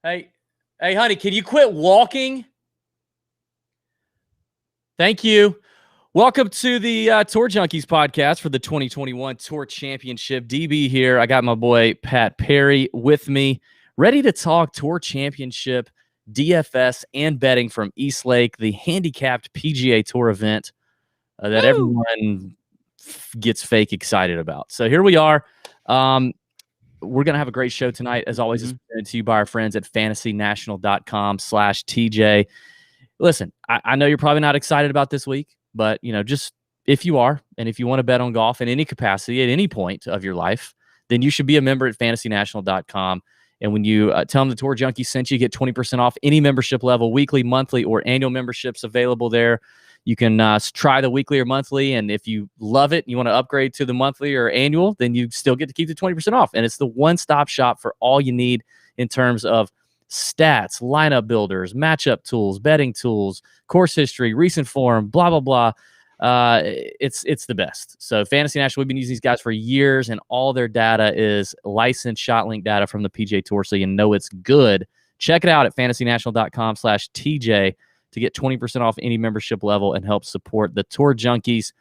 Hey, honey, can you quit walking? Thank you. Welcome to the Tour Junkies podcast for the 2021 Tour Championship. DB here. I got my boy Pat Perry with me, ready to talk Tour Championship, DFS, and betting from Eastlake, the handicapped PGA Tour event that everyone gets fake excited about. So here we are. We're going to have a great show tonight. As always, it's presented to you by our friends at fantasynational.com/TJ. Listen, I know you're probably not excited about this week, but, just if you are, and if you want to bet on golf in any capacity at any point of your life, then you should be a member at fantasynational.com. And when you tell them the Tour Junkies sent you, get 20% off any membership level, weekly, monthly, or annual memberships available there. You can try the weekly or monthly, and if you love it and you want to upgrade to the monthly or annual, then you still get to keep the 20% off. And it's the one-stop shop for all you need in terms of stats, lineup builders, matchup tools, betting tools, course history, recent form, blah, blah, blah. It's the best. So Fantasy National, we've been using these guys for years, and all their data is licensed shot link data from the PGA Tour, so you know it's good. Check it out at fantasynational.com/TJ to get 20% off any membership level and help support the Tour Junkies.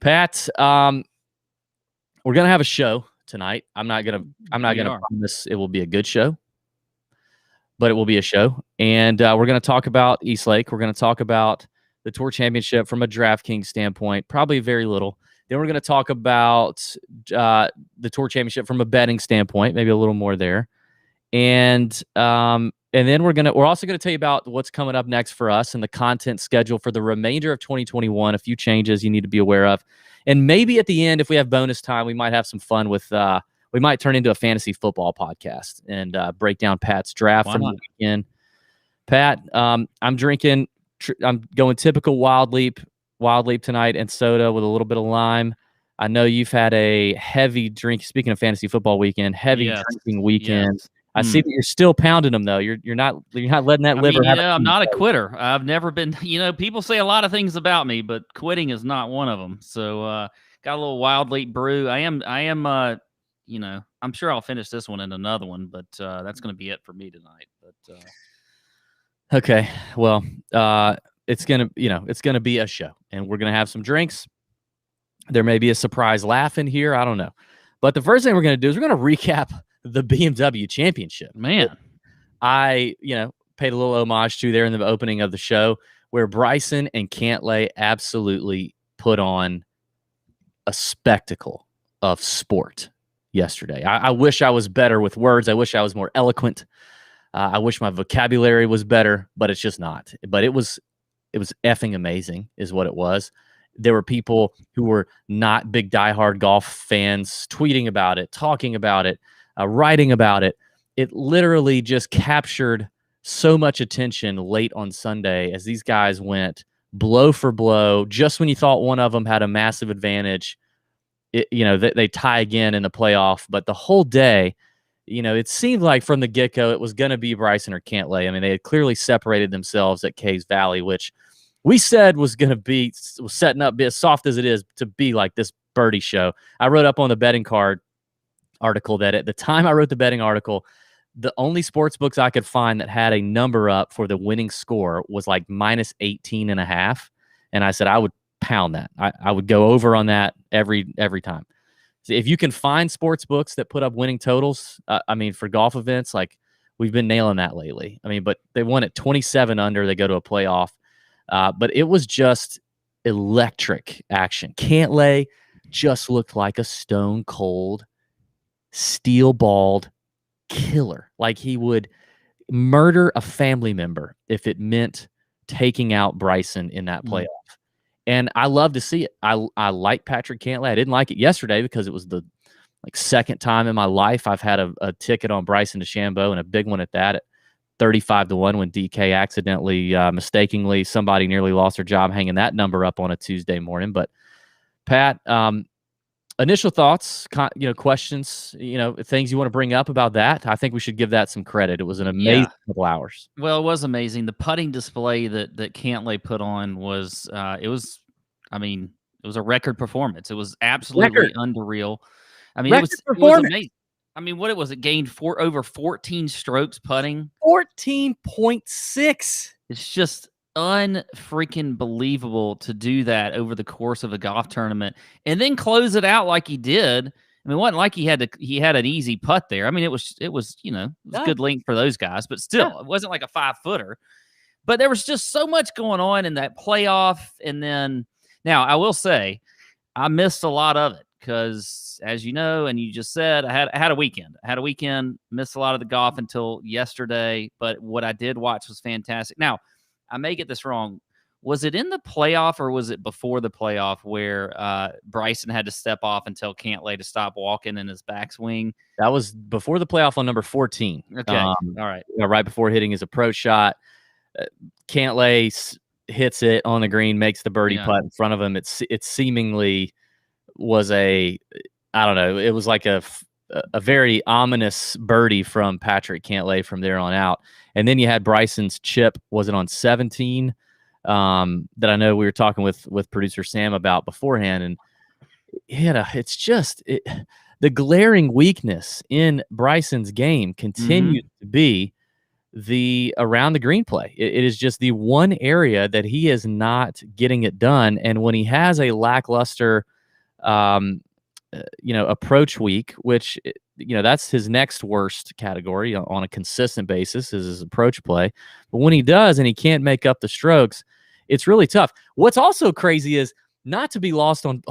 Pat, we're gonna have a show tonight. I'm not gonna promise it will be a good show, but it will be a show. And we're going to talk about Eastlake. We're going to talk about the Tour Championship from a DraftKings standpoint, probably very little. Then we're going to talk about the Tour Championship from a betting standpoint, maybe a little more there. And then we're also going to tell you about what's coming up next for us and the content schedule for the remainder of 2021, a few changes you need to be aware of. And maybe at the end, if we have bonus time, we might have some fun with we might turn into a fantasy football podcast and break down Pat's draft from the weekend. Pat, I'm drinking. I'm going typical Wild Leap tonight, and soda with a little bit of lime. I know you've had a heavy drink. Speaking of fantasy football weekend, drinking weekend. Yes. I see that you're still pounding them though. You're not letting that liver. I'm not a quitter. I've never been. People say a lot of things about me, but quitting is not one of them. So got a little Wild Leap brew. I am. I'm sure I'll finish this one and another one, but that's going to be it for me tonight. But okay, well, it's gonna be a show, and we're gonna have some drinks. There may be a surprise laugh in here. I don't know, but the first thing we're gonna do is we're gonna recap the BMW Championship. Man, I paid a little homage to there in the opening of the show, where Bryson and Cantlay absolutely put on a spectacle of sport yesterday. I wish I was better with words. I wish I was more eloquent. I wish my vocabulary was better, but it's just not. But it was effing amazing is what it was. There were people who were not big diehard golf fans tweeting about it, talking about it, writing about it. It literally just captured so much attention late on Sunday as these guys went blow for blow. Just when you thought one of them had a massive advantage, they tie again in the playoff. But the whole day, it seemed like from the get-go it was going to be Bryson or Cantlay. I mean, they had clearly separated themselves at Caves Valley, which we said was setting up, be as soft as it is, to be like this birdie show. I wrote up on the betting card article that at the time I wrote the betting article, the only sports books I could find that had a number up for the winning score was like minus 18.5. And I said I would pound that. I would go over on that every time. So if you can find sports books that put up winning totals, for golf events, like we've been nailing that lately. But they won at 27 under. They go to a playoff. But it was just electric action. Cantlay just looked like a stone cold, steel-balled killer. Like he would murder a family member if it meant taking out Bryson in that playoff. And I love to see it. I like Patrick Cantlay. I didn't like it yesterday because it was the second time in my life I've had a ticket on Bryson DeChambeau, and a big one at that, at 35-1 when DK accidentally, mistakenly, somebody nearly lost their job hanging that number up on a Tuesday morning. But Pat, initial thoughts, questions, things you want to bring up about that. I think we should give that some credit. It was an amazing couple hours. Well, it was amazing. The putting display that Cantlay put on was, it was a record performance. It was absolutely unreal. It was amazing. I mean, what was it? Gained over 14 strokes putting. 14.6. It's just unfreaking believable to do that over the course of a golf tournament and then close it out like he did. I mean, it wasn't like he had an easy putt there. I mean, it was good length for those guys, but still, it wasn't like a 5-footer. But there was just so much going on in that playoff. And then now I will say I missed a lot of it because, as you know, and you just said, I had a weekend. Missed a lot of the golf until yesterday. But what I did watch was fantastic. Now, I may get this wrong. Was it in the playoff or was it before the playoff where Bryson had to step off and tell Cantlay to stop walking in his backswing? That was before the playoff on number 14. Okay. All right. Right before hitting his approach shot. Cantlay hits it on the green, makes the birdie putt in front of him. It seemingly was I don't know. It was like a very ominous birdie from Patrick Cantlay from there on out. And then you had Bryson's chip. Was it on 17? That I know we were talking with producer Sam about beforehand. And it's just the glaring weakness in Bryson's game continues to be the around the green play. It is just the one area that he is not getting it done. And when he has a lackluster, approach week, which, that's his next worst category on a consistent basis is his approach play. But when he does and he can't make up the strokes, it's really tough. What's also crazy is not to be lost on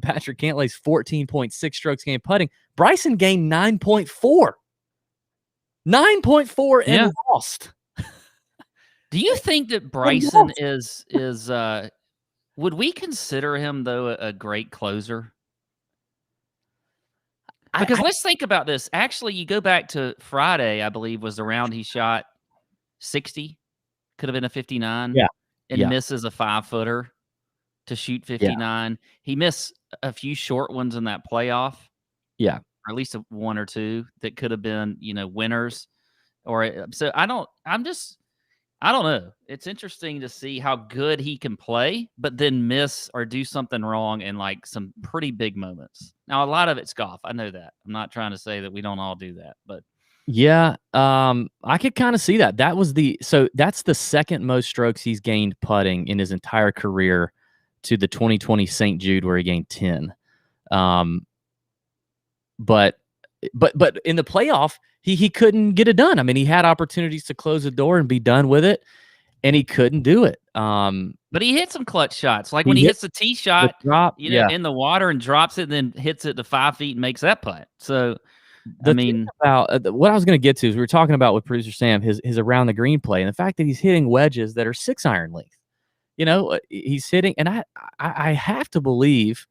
Patrick Cantlay's 14.6 strokes game putting. Bryson gained 9.4. 9.4 and lost. Do you think that Bryson is would we consider him though a great closer? Because let's think about this. Actually, you go back to Friday, I believe was the round he shot 60, could have been a 59. And misses a 5-footer to shoot 59. He missed a few short ones in that playoff. Yeah. Or at least one or two that could have been, winners. I don't know. It's interesting to see how good he can play, but then miss or do something wrong in like some pretty big moments. Now, a lot of it's golf. I know that. I'm not trying to say that we don't all do that, but yeah, I could kind of see that. That's the second most strokes he's gained putting in his entire career to the 2020 St. Jude where he gained 10. But in the playoff, he couldn't get it done. I mean, he had opportunities to close the door and be done with it, and he couldn't do it. But he hit some clutch shots, like when he hits the tee shot, in the water and drops it, and then hits it to 5 feet and makes that putt. So, what I was going to get to is we were talking about with producer Sam his around the green play and the fact that he's hitting wedges that are 6-iron length. He's hitting, and I have to believe.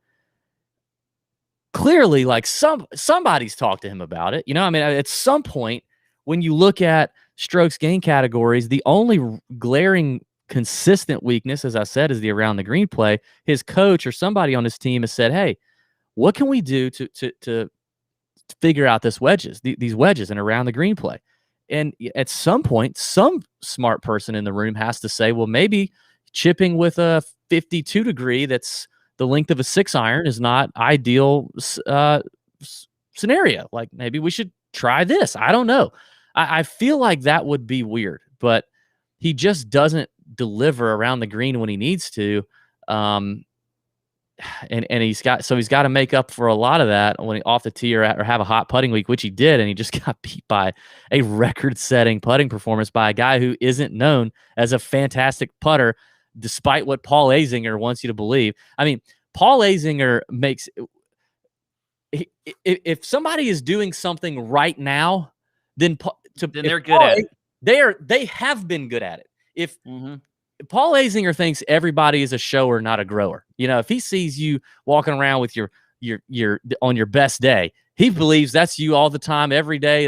Clearly, like somebody's talked to him about it. At some point, when you look at strokes gain categories, the only glaring consistent weakness, as I said, is the around the green play. His coach or somebody on his team has said, "Hey, what can we do to figure out these wedges and around the green play?" And at some point, some smart person in the room has to say, "Well, maybe chipping with a 52 degree that's the length of a 6-iron is not ideal scenario. Like maybe we should try this." I don't know. I feel like that would be weird, but he just doesn't deliver around the green when he needs to. And he's got to make up for a lot of that when he off the tee or have a hot putting week, which he did. And he just got beat by a record-setting putting performance by a guy who isn't known as a fantastic putter, despite what Paul Azinger wants you to believe. I mean, Paul Azinger makes if somebody is doing something right now, then they're good at it. They have been good at it. If Paul Azinger thinks everybody is a shower, not a grower. If he sees you walking around with your on your best day, he believes that's you all the time, every day.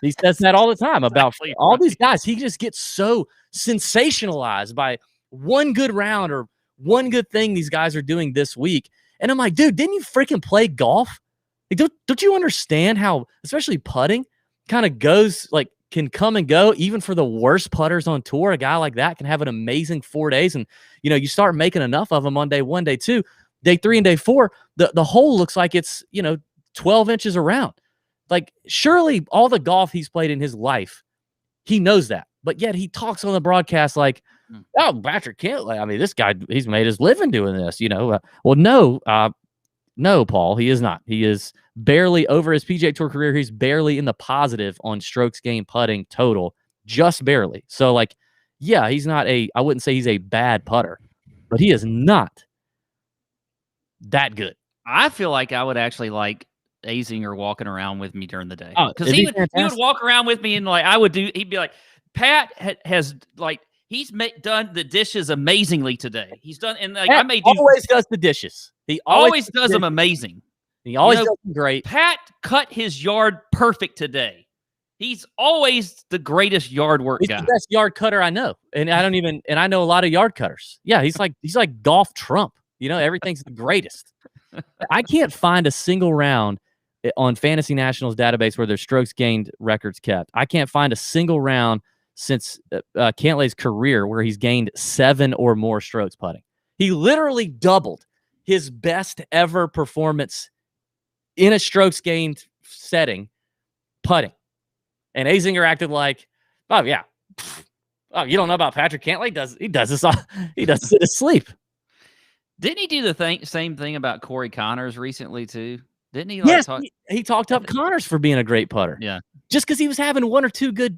He says that all the time about all these guys. He just gets so sensationalized by one good round or one good thing these guys are doing this week. And I'm like, dude, didn't you freaking play golf? Like, don't you understand how, especially putting, kind of can come and go, even for the worst putters on tour? A guy like that can have an amazing 4 days. And, you start making enough of them on day 1, day 2, day 3, and day 4. The hole looks like it's, 12 inches around. Like, surely all the golf he's played in his life, he knows that. But yet he talks on the broadcast like, oh, Patrick Cantlay. I mean, this guy, he's made his living doing this, well, no, Paul, he is not. He is barely over his PGA Tour career. He's barely in the positive on strokes gained putting total, just barely. So, like, yeah, I wouldn't say he's a bad putter, but he is not that good. I feel like I would actually like Azinger walking around with me during the day. Oh, because he would walk around with me and like he'd be like, Pat has like, he's done the dishes amazingly today. He's done, and like Pat always does the dishes. He always does them amazing. He always does them great. Pat cut his yard perfect today. He's always the greatest yard work guy. He's the best yard cutter I know, and I know a lot of yard cutters. Yeah, he's like golf Trump. Everything's the greatest. I can't find a single round on Fantasy Nationals database where there's strokes gained records kept. I can't find a single round since Cantlay's career where he's gained 7 or more strokes putting. He literally doubled his best ever performance in a strokes gained setting putting. And Azinger acted like, oh, yeah. Oh, you don't know about Patrick Cantlay? He does this in his sleep. Didn't he do the same thing about Corey Connors recently, too? Didn't he? Yes, he talked up Connors for being a great putter. Yeah. Just because he was having 1 or 2 good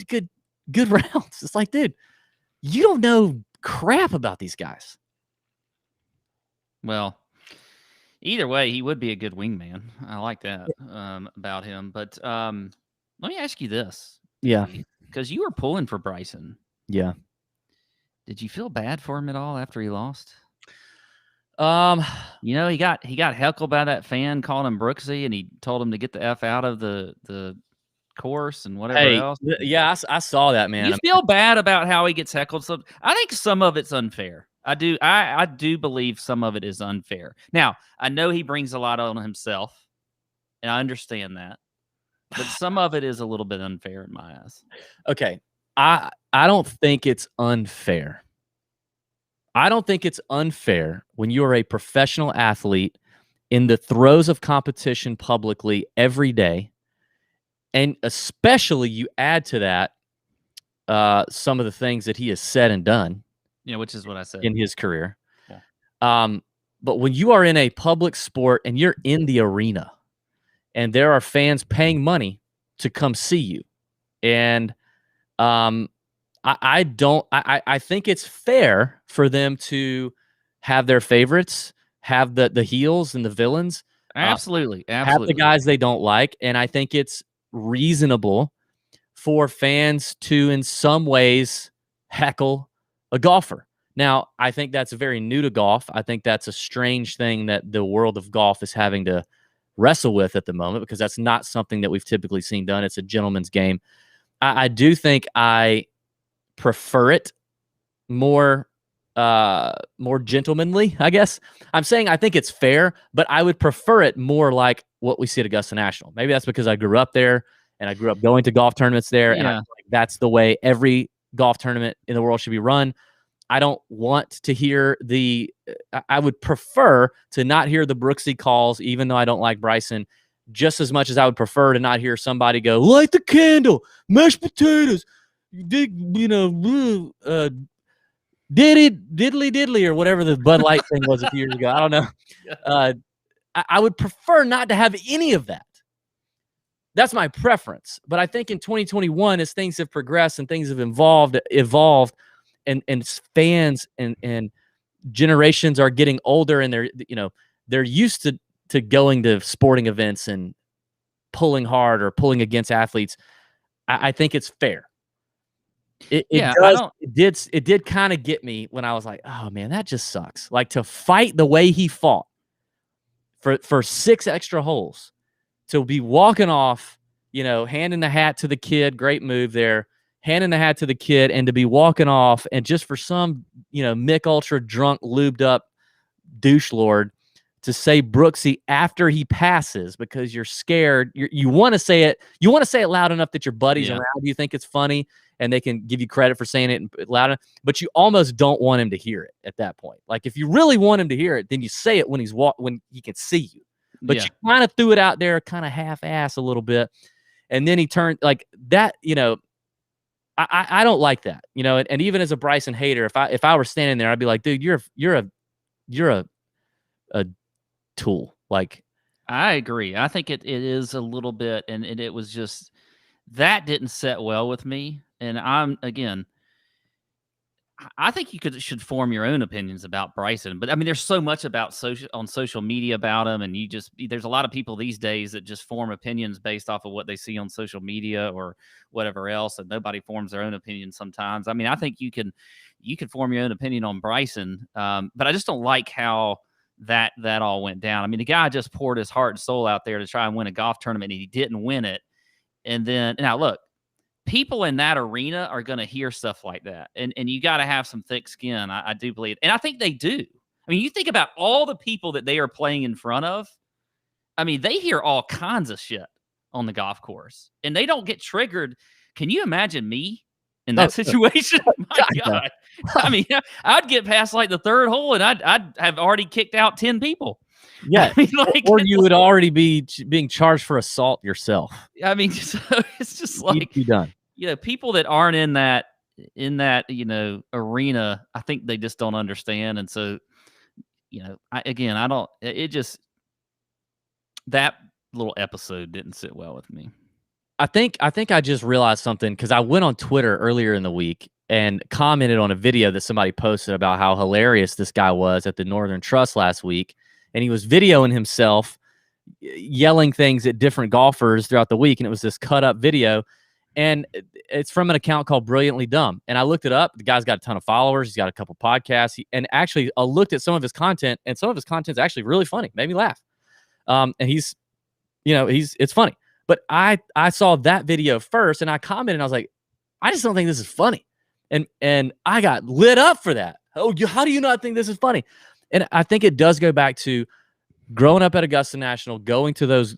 rounds. It's like, dude, you don't know crap about these guys. Well, either way, he would be a good wingman. I like that about him. But let me ask you this. Yeah. Because you were pulling for Bryson. Yeah. Did you feel bad for him at all after he lost? He got heckled by that fan calling him Brooksy, and he told him to get the F out of the course and whatever else. Yeah, I saw that, man. You feel bad about how he gets heckled. So I think some of it's unfair. I do believe some of it is unfair. Now, I know he brings a lot on himself, and I understand that. But some of it is a little bit unfair in my eyes. Okay. I don't think it's unfair. I don't think it's unfair when you are a professional athlete in the throes of competition publicly every day, and especially you add to that some of the things that he has said and done. Yeah, which is what I said in his career. Yeah. But when you are in a public sport and you're in the arena, and there are fans paying money to come see you, and I think it's fair for them to have their favorites, have the heels and the villains. Absolutely. Have the guys they don't like. And I think it's reasonable for fans to, in some ways, heckle a golfer. Now, I think that's very new to golf. I think that's a strange thing that the world of golf is having to wrestle with at the moment, because that's not something that we've typically seen done. It's a gentleman's game. I do think I prefer it more gentlemanly, I guess. I'm saying I think it's fair, but I would prefer it more like what we see at Augusta National. Maybe that's because I grew up there and I grew up going to golf tournaments there, and I feel like that's the way every golf tournament in the world should be run. I don't want to hear I would prefer to not hear the Brooksy calls, even though I don't like Bryson, just as much as I would prefer to not hear somebody go, light the candle, mashed potatoes, diddly diddly, or whatever the Bud Light thing was a few years ago. I don't know. I would prefer not to have any of that. That's my preference. But I think in 2021, as things have progressed and things have evolved, and fans and generations are getting older, and they're used to going to sporting events and pulling hard or pulling against athletes. I think it's fair. It did kind of get me when I was like, oh man, that just sucks. Like, to fight the way he fought for 6 extra holes, to be walking off, handing the hat to the kid, great move there, handing the hat to the kid, and to be walking off, and just for some, Mick Ultra drunk, lubed up douche lord to say Brooksy after he passes because you're scared. You want to say it. You want to say it loud enough that your buddies around you think it's funny and they can give you credit for saying it loud enough, but you almost don't want him to hear it at that point. Like, if you really want him to hear it, then you say it when he can see you. But you kind of threw it out there, kind of half-ass a little bit. and then he turned like that. I don't like that. And even as a Bryson hater, if I were standing there, I'd be like, dude, you're a tool. Like, I agree. I think it is a little bit, and it was just that didn't set well with me. And I think you should form your own opinions about Bryson. But I mean, there's so much about social media about him, and there's a lot of people these days that just form opinions based off of what they see on social media or whatever else, and nobody forms their own opinion sometimes. I mean, I think you can form your own opinion on Bryson, but I just don't like how that all went down. I mean, the guy just poured his heart and soul out there to try and win a golf tournament, and he didn't win it. And then now look, people in that arena are going to hear stuff like that, and you got to have some thick skin. I do believe, and I think they do. I mean, you think about all the people that they are playing in front of. I mean, they hear all kinds of shit on the golf course, and they don't get triggered. Can you imagine me in that situation? My God. I mean, I'd get past like the third hole, and I'd have already kicked out 10 people. Yeah, I mean, or you would already be being charged for assault yourself. I mean, so it's just like be done. People that aren't in that arena, I think they just don't understand, and so I don't. It just that little episode didn't sit well with me. I think I just realized something because I went on Twitter earlier in the week and commented on a video that somebody posted about how hilarious this guy was at the Northern Trust last week. And he was videoing himself yelling things at different golfers throughout the week. And it was this cut up video. And it's from an account called Brilliantly Dumb. And I looked it up. The guy's got a ton of followers. He's got a couple podcasts. And actually, I looked at some of his content, and some of his content's actually really funny. Made me laugh. And it's funny. But I saw that video first, and I commented, and I was like, I just don't think this is funny. And I got lit up for that. Oh, how do you not think this is funny? And I think it does go back to growing up at Augusta National, going to those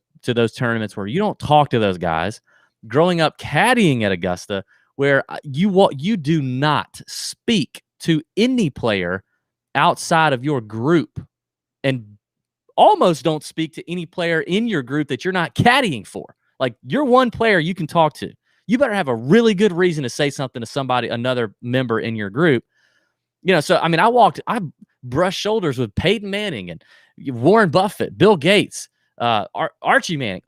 tournaments where you don't talk to those guys, growing up caddying at Augusta, where you do not speak to any player outside of your group, and almost don't speak to any player in your group that you're not caddying for. Like, you're one player you can talk to. You better have a really good reason to say something to somebody, another member in your group. So I mean, I brushed shoulders with Peyton Manning and Warren Buffett, Bill Gates, Archie Manning,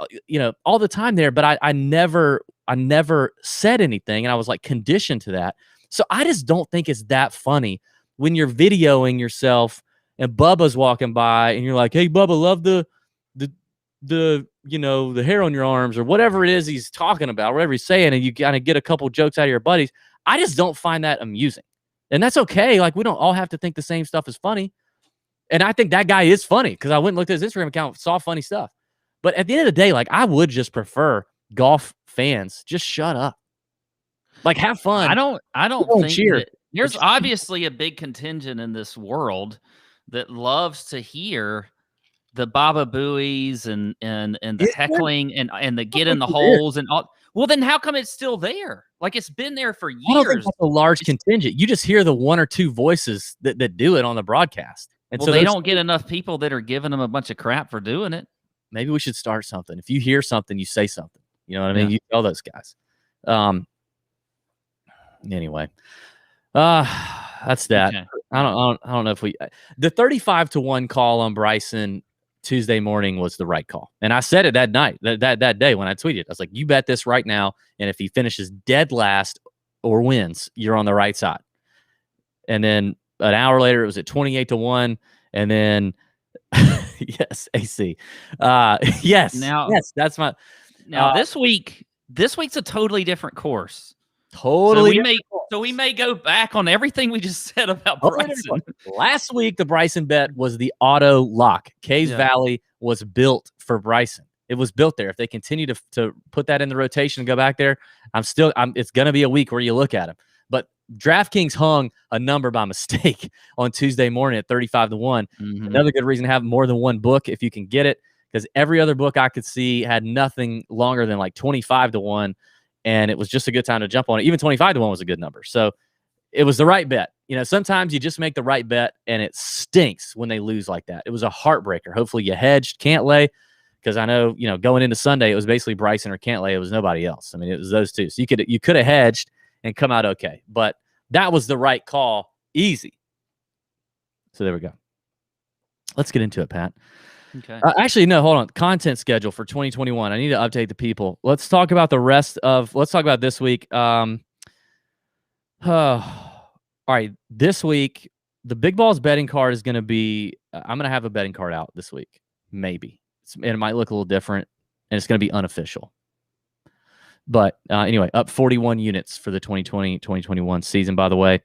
all the time there. But I never said anything, and I was like conditioned to that. So I just don't think it's that funny when you're videoing yourself and Bubba's walking by and you're like, "Hey, Bubba, love the hair on your arms," or whatever it is he's talking about, whatever he's saying, and you kind of get a couple jokes out of your buddies. I just don't find that amusing. And that's okay. Like, we don't all have to think the same stuff is funny. And I think that guy is funny because I went and looked at his Instagram account, saw funny stuff. But at the end of the day, like, I would just prefer golf fans just shut up. Like, have fun. I don't think cheer. There's obviously a big contingent in this world that loves to hear the Baba Booies and the heckling and the get in the holes and all. Well, then how come it's still there? Like, it's been there for years. I don't think that's a large contingent. You just hear the one or two voices that do it on the broadcast. And well, so they don't get enough people that are giving them a bunch of crap for doing it. Maybe we should start something. If you hear something, you say something. You know what I mean? Yeah. You tell those guys. Anyway, that's that. Okay. I don't know if the 35-1 call on Bryson Tuesday morning was the right call. And I said it that night, that day when I tweeted. I was like, you bet this right now, and if he finishes dead last or wins, you're on the right side. And then an hour later, it was at 28-1, and then yes, AC. Yes. That's my. Now this week's a totally different course. Totally. So we may go back on everything we just said about Bryson. Last week, the Bryson bet was the auto lock. Caves Valley was built for Bryson. It was built there. If they continue to put that in the rotation and go back there, it's going to be a week where you look at him. But DraftKings hung a number by mistake on Tuesday morning at 35-1. Mm-hmm. Another good reason to have more than one book if you can get it, because every other book I could see had nothing longer than like 25-1. And it was just a good time to jump on it. Even 25-1 was a good number. So it was the right bet. Sometimes you just make the right bet, and it stinks when they lose like that. It was a heartbreaker. Hopefully you hedged, can't lay, because I know, going into Sunday, it was basically Bryson or Cantlay. It was nobody else. I mean, it was those two. So you could have hedged and come out okay. But that was the right call. Easy. So there we go. Let's get into it, Pat. Okay. Actually, no, hold on. Content schedule for 2021. I need to update the people. Let's talk about let's talk about this week. All right. This week, the Big Balls betting card is going to be, I'm going to have a betting card out this week. Maybe. And it might look a little different, and it's going to be unofficial. But anyway, up 41 units for the 2020-2021 season, by the way.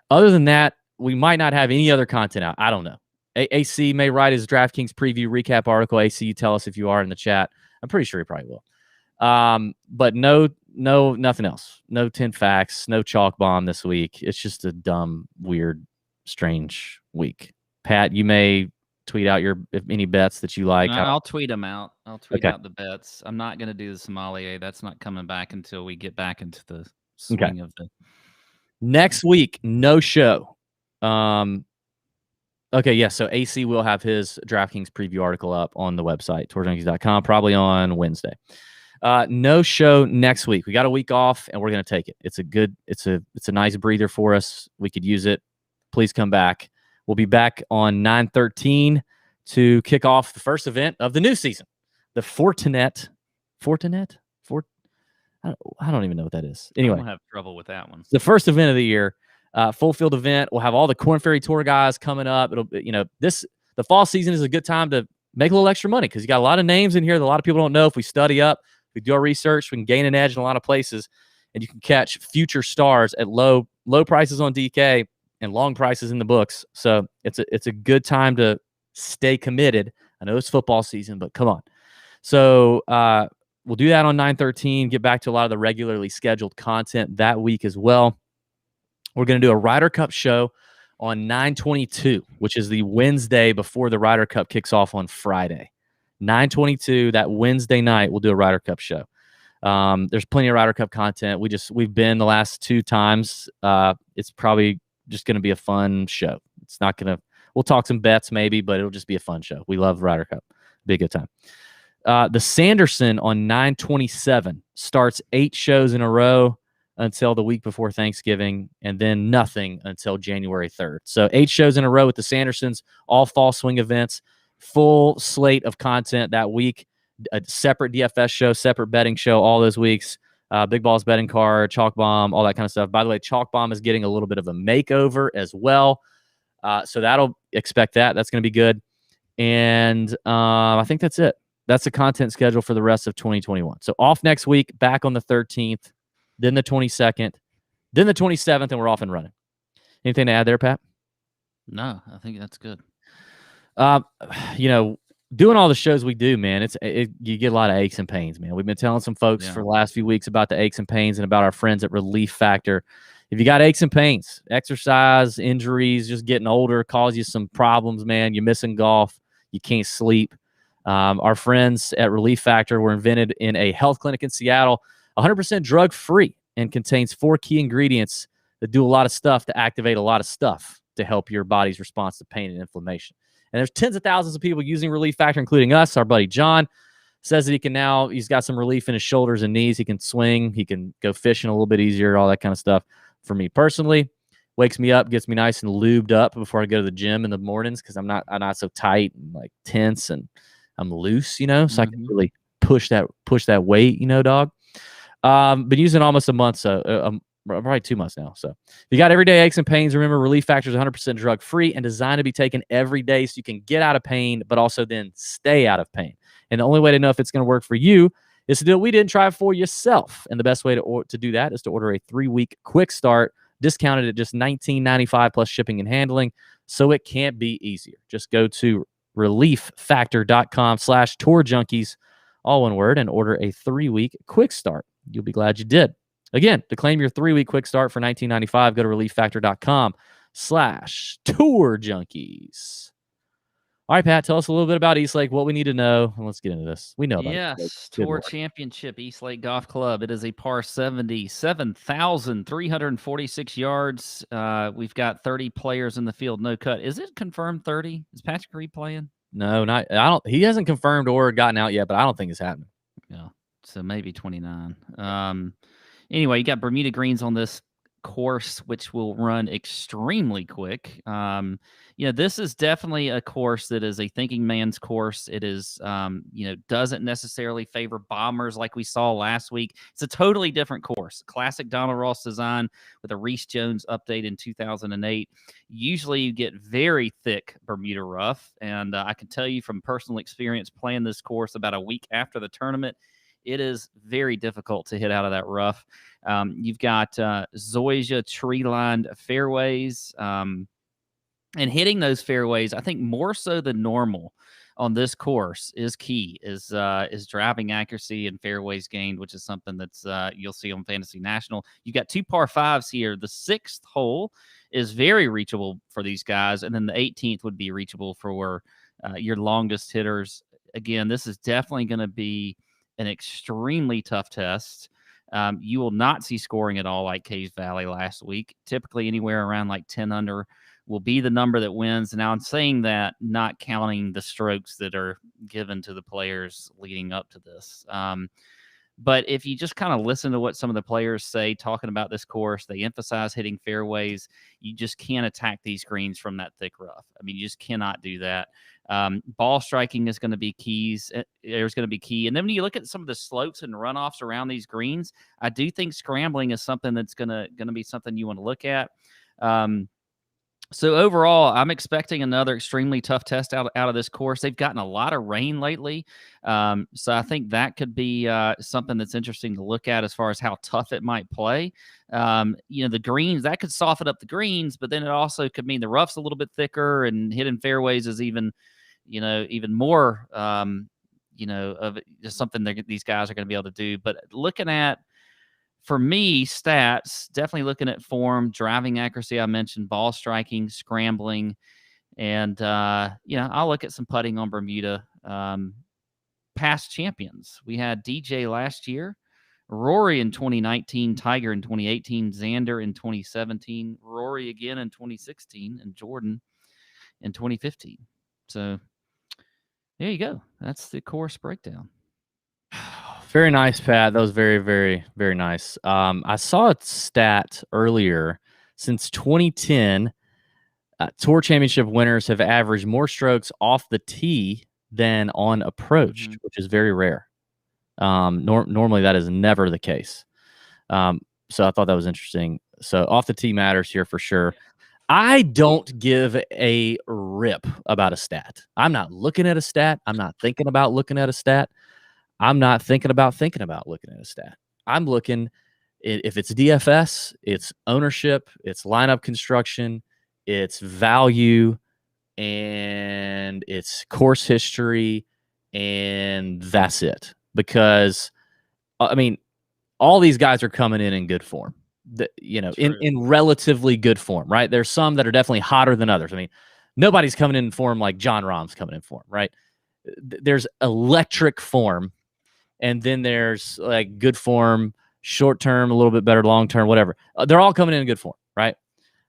Other than that, we might not have any other content out. I don't know. AC may write his DraftKings preview recap article. AC, you tell us if you are in the chat. I'm pretty sure he probably will. But no, nothing else. No 10 facts, no chalk bomb this week. It's just a dumb, weird, strange week. Pat, you may tweet out any bets that you like. I'll tweet them out. I'll tweet out the bets. I'm not going to do the sommelier. That's not coming back until we get back into the swing of the next week. No show. Okay, yeah, so AC will have his DraftKings preview article up on the website, tourjunkies.com, probably on Wednesday. No show next week. We got a week off, and we're going to take it. It's a nice breather for us. We could use it. Please come back. We'll be back on 9/13 to kick off the first event of the new season, the Fortinet. I don't even know what that is. Anyway, I don't have trouble with that one. The first event of the year. Full field event. We'll have all the Corn Ferry Tour guys coming up. It'll, the fall season is a good time to make a little extra money because you got a lot of names in here that a lot of people don't know. If we study up, we do our research, we can gain an edge in a lot of places, and you can catch future stars at low prices on DK and long prices in the books. So it's a good time to stay committed. I know it's football season, but come on. So we'll do that on 9/13. Get back to a lot of the regularly scheduled content that week as well. We're going to do a Ryder Cup show on 9/22, which is the Wednesday before the Ryder Cup kicks off on Friday. 9/22, that Wednesday night, we'll do a Ryder Cup show. There's plenty of Ryder Cup content. We've been the last 2 times. It's probably just going to be a fun show. We'll talk some bets maybe, but it'll just be a fun show. We love Ryder Cup. Be a good time. The Sanderson on 9/27 starts 8 shows in a row until the week before Thanksgiving, and then nothing until January 3rd. So 8 shows in a row with the Sandersons, all fall swing events, full slate of content that week, a separate DFS show, separate betting show all those weeks, Big Balls betting card, Chalk Bomb, all that kind of stuff. By the way, Chalk Bomb is getting a little bit of a makeover as well. So expect that. That's going to be good. And I think that's it. That's the content schedule for the rest of 2021. So off next week, back on the 13th. Then the 22nd, then the 27th, and we're off and running. Anything to add there, Pat? No, I think that's good. Doing all the shows we do, man, you get a lot of aches and pains, man. We've been telling some folks for the last few weeks about the aches and pains and about our friends at Relief Factor. If you got aches and pains, exercise, injuries, just getting older cause you some problems, man. You're missing golf. You can't sleep. Our friends at Relief Factor were invented in a health clinic in Seattle. 100% drug-free and contains 4 key ingredients that do a lot of stuff to activate a lot of stuff to help your body's response to pain and inflammation. And there's tens of thousands of people using Relief Factor, including us. Our buddy John says that he's got some relief in his shoulders and knees. He can swing. He can go fishing a little bit easier, all that kind of stuff. For me personally, wakes me up, gets me nice and lubed up before I go to the gym in the mornings because I'm not so tight and like tense and I'm loose, so I can really push that weight, dog. Been using almost a month, so probably 2 months now. So if you got everyday aches and pains, remember Relief Factor is 100% drug-free and designed to be taken every day so you can get out of pain, but also then stay out of pain. And the only way to know if it's going to work for you is to do what we did and try it for yourself. And the best way to do that is to order a 3-week quick start, discounted at just $19.95 plus shipping and handling, so it can't be easier. Just go to relieffactor.com/Tour Junkies, all one word, and order a 3-week quick start. You'll be glad you did. Again, to claim your 3-week quick start for $19.95, go to relieffactor.com/Tour Junkies. All right, Pat, tell us a little bit about Eastlake, what we need to know, and let's get into this. We know about Yes, Tour Championship, Eastlake Golf Club. It is a par 70, 7,346 yards. We've got 30 players in the field, no cut. Is it confirmed 30? Is Patrick Reed playing? No, not. I don't. He hasn't confirmed or gotten out yet, but I don't think it's happening. Yeah, so maybe 29. Anyway, you got Bermuda Greens on this course, which will run extremely quick. This is definitely a course that is a thinking man's course. It is, doesn't necessarily favor bombers like we saw last week. It's a totally different course. Classic Donald Ross design with a Reese Jones update in 2008. Usually you get very thick Bermuda rough, and I can tell you from personal experience playing this course about a week after the tournament, it is very difficult to hit out of that rough. You've got zoysia tree-lined fairways, and hitting those fairways, I think more so than normal on this course is key. Is driving accuracy and fairways gained, which is something that's you'll see on Fantasy National. You got 2 par 5s here. The 6th hole is very reachable for these guys, and then the 18th would be reachable for your longest hitters. Again, this is definitely going to be an extremely tough test. You will not see scoring at all like Caves Valley last week. Typically anywhere around like 10 under will be the number that wins. Now I'm saying that not counting the strokes that are given to the players leading up to this. But if you just kind of listen to what some of the players say talking about this course, they emphasize hitting fairways. You just can't attack these greens from that thick rough. I mean, you just cannot do that. Ball striking is going to be keys. There's going to be key. And then when you look at some of the slopes and runoffs around these greens, I do think scrambling is something that's going to be something you want to look at. So overall, I'm expecting another extremely tough test out of this course. They've gotten a lot of rain lately. So I think that could be something that's interesting to look at as far as how tough it might play. The greens, that could soften up the greens, but then it also could mean the rough's a little bit thicker and hitting fairways is even more, of just something that these guys are going to be able to do. But looking at, for me, stats, definitely looking at form, driving accuracy, I mentioned, ball striking, scrambling, and, I'll look at some putting on Bermuda. Past champions. We had DJ last year, Rory in 2019, Tiger in 2018, Xander in 2017, Rory again in 2016, and Jordan in 2015. So there you go. That's the course breakdown. Very nice, Pat. That was very, very, very nice. I saw a stat earlier. Since 2010, Tour Championship winners have averaged more strokes off the tee than on approach, which is very rare. Normally, that is never the case. So I thought that was interesting. So off the tee matters here for sure. I don't give a rip about a stat. I'm not looking at a stat. I'm not thinking about looking at a stat. I'm not thinking about looking at a stat. I'm looking, if it's DFS, it's ownership, it's lineup construction, it's value, and it's course history, and that's it. Because, I mean, all these guys are coming in good form, in relatively good form, right? There's some that are definitely hotter than others. I mean, nobody's coming in form like John Rahm's coming in form, right? There's electric form. And then there's like good form, short term, a little bit better, long term, whatever. They're all coming in good form, right?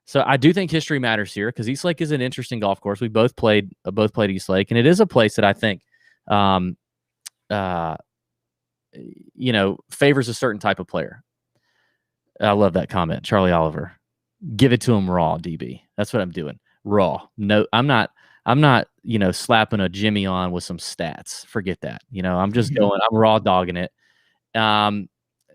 So I do think history matters here because Eastlake is an interesting golf course. We both played Eastlake, and it is a place that I think, favors a certain type of player. I love that comment, Charlie Oliver. Give it to him raw, DB. That's what I'm doing, raw. No, I'm not, slapping a Jimmy on with some stats. Forget that. I'm just going, I'm raw dogging it.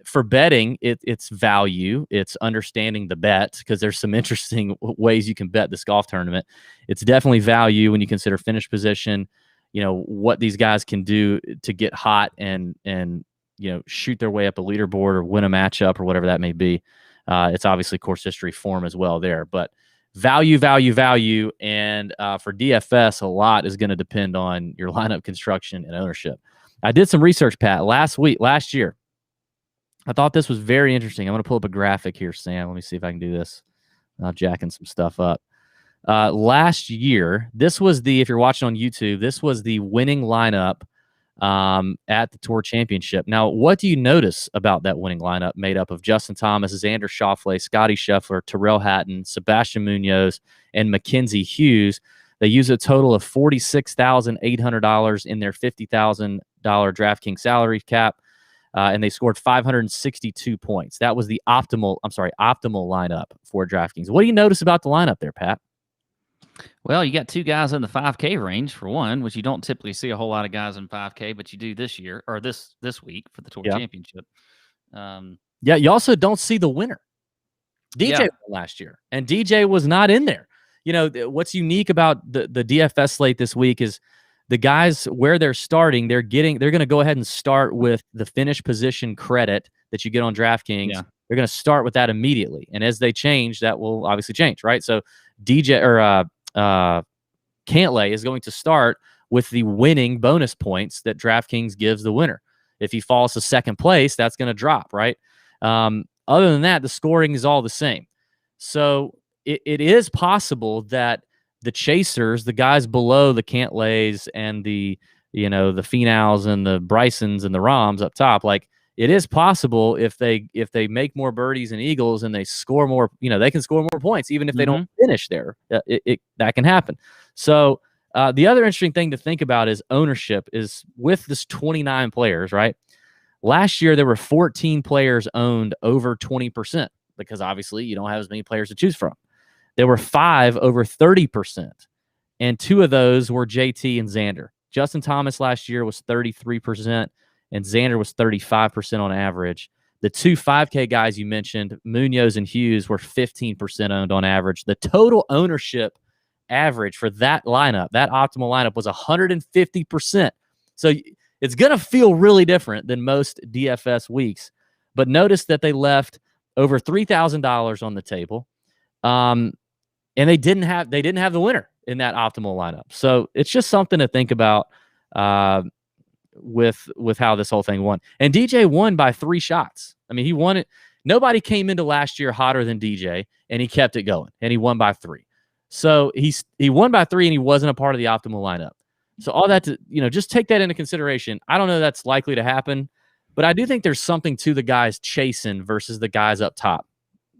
For betting, it's value. It's understanding the bet because there's some interesting ways you can bet this golf tournament. It's definitely value when you consider finish position, what these guys can do to get hot and shoot their way up a leaderboard or win a matchup or whatever that may be. It's obviously course history form as well there, but value. And for DFS, a lot is going to depend on your lineup construction and ownership. I did some research, Pat, last year. I thought this was very interesting. I'm going to pull up a graphic here, Sam. Let me see if I can do this. I'm jacking some stuff up. Last year, this was if you're watching on YouTube, this was the winning lineup at the Tour Championship. Now, what do you notice about that winning lineup made up of Justin Thomas, Xander Schauffele, Scotty Scheffler, Tyrrell Hatton, Sebastian Munoz, and Mackenzie Hughes? They use a total of $46,800 in their $50,000 DraftKings salary cap, and they scored 562 points. That was the optimal lineup for DraftKings. What do you notice about the lineup there, Pat? Well, you got two guys in the 5K range for one, which you don't typically see a whole lot of guys in 5K, but you do this year or this week for the Tour Championship. Yeah, you also don't see the winner. DJ won last year, and DJ was not in there. You know, what's unique about the DFS slate this week is the guys where they're starting, they're going to go ahead and start with the finish position credit that you get on DraftKings. Yeah. They're going to start with that immediately. And as they change, that will obviously change, right? So DJ or Cantlay is going to start with the winning bonus points that DraftKings gives the winner. If he falls to second place, that's going to drop, right? Other than that, the scoring is all the same. So it is possible that the chasers, the guys below the Cantlays and the Finals and the Brysons and the Roms up top, like it is possible if they make more birdies and eagles and they score more, they can score more points even if they don't finish there. That can happen. So the other interesting thing to think about is ownership is with this 29 players, right? Last year, there were 14 players owned over 20% because obviously you don't have as many players to choose from. There were 5 over 30%, and 2 of those were JT and Xander. Justin Thomas last year was 33%, and Xander was 35% on average. The 2 5K guys you mentioned, Munoz and Hughes, were 15% owned on average. The total ownership average for that lineup, that optimal lineup, was 150%. So it's going to feel really different than most DFS weeks. But notice that they left over $3,000 on the table. And they didn't have the winner in that optimal lineup. So it's just something to think about with how this whole thing won. And DJ won by 3 shots. I mean, he won it. Nobody came into last year hotter than DJ, and he kept it going, and he won by 3. So he won by 3, and he wasn't a part of the optimal lineup. So all that to, just take that into consideration. I don't know that's likely to happen, but I do think there's something to the guys chasing versus the guys up top.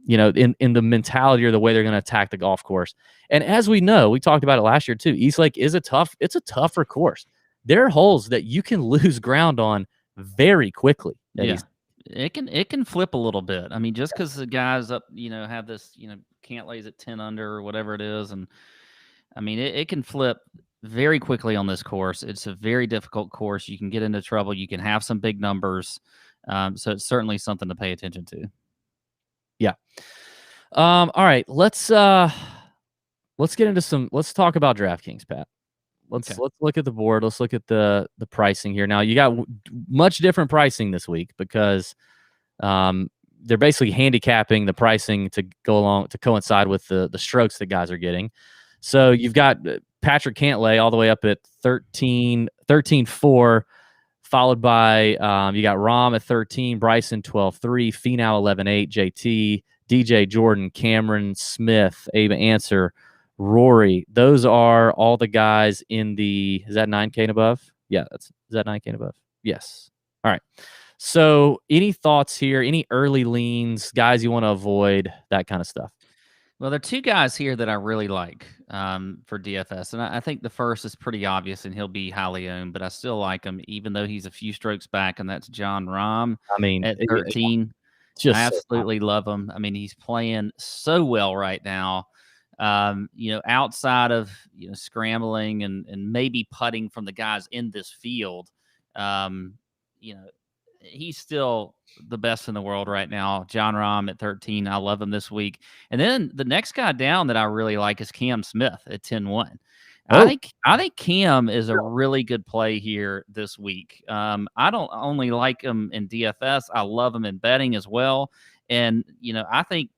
In the mentality or the way they're going to attack the golf course. And as we know, we talked about it last year too, Eastlake is a tougher course. There are holes that you can lose ground on very quickly. Yeah. It can flip a little bit. I mean, just because the guys up, have this, Cantlays at 10 under or whatever it is. And I mean, it can flip very quickly on this course. It's a very difficult course. You can get into trouble. You can have some big numbers. So it's certainly something to pay attention to. Yeah. All right. Let's get into let's talk about DraftKings, Pat. Let's look at the board. Let's look at the pricing here. Now you got much different pricing this week because they're basically handicapping the pricing to coincide with the strokes that guys are getting. So you've got Patrick Cantlay all the way up at 13.4. Followed by, you got Rom at 13, Bryson 12.3, Finau 11.8, JT, DJ Jordan, Cameron Smith, Abe Answer, Rory. Those are all the guys in the, is that 9K and above? Yeah, is that 9K and above? Yes. All right. So any thoughts here, any early leans, guys you want to avoid, that kind of stuff? Well, there are 2 guys here that I really like for DFS, and I think the first is pretty obvious, and he'll be highly owned, but I still like him, even though he's a few strokes back, and that's Jon Rahm. I mean, at 13. I absolutely love him. I mean, he's playing so well right now. Outside of scrambling and maybe putting from the guys in this field, he's still the best in the world right now. Jon Rahm at 13. I love him this week. And then the next guy down that I really like is Cam Smith at 10-1. I think Cam is a really good play here this week. I don't only like him in DFS. I love him in betting as well. And, I think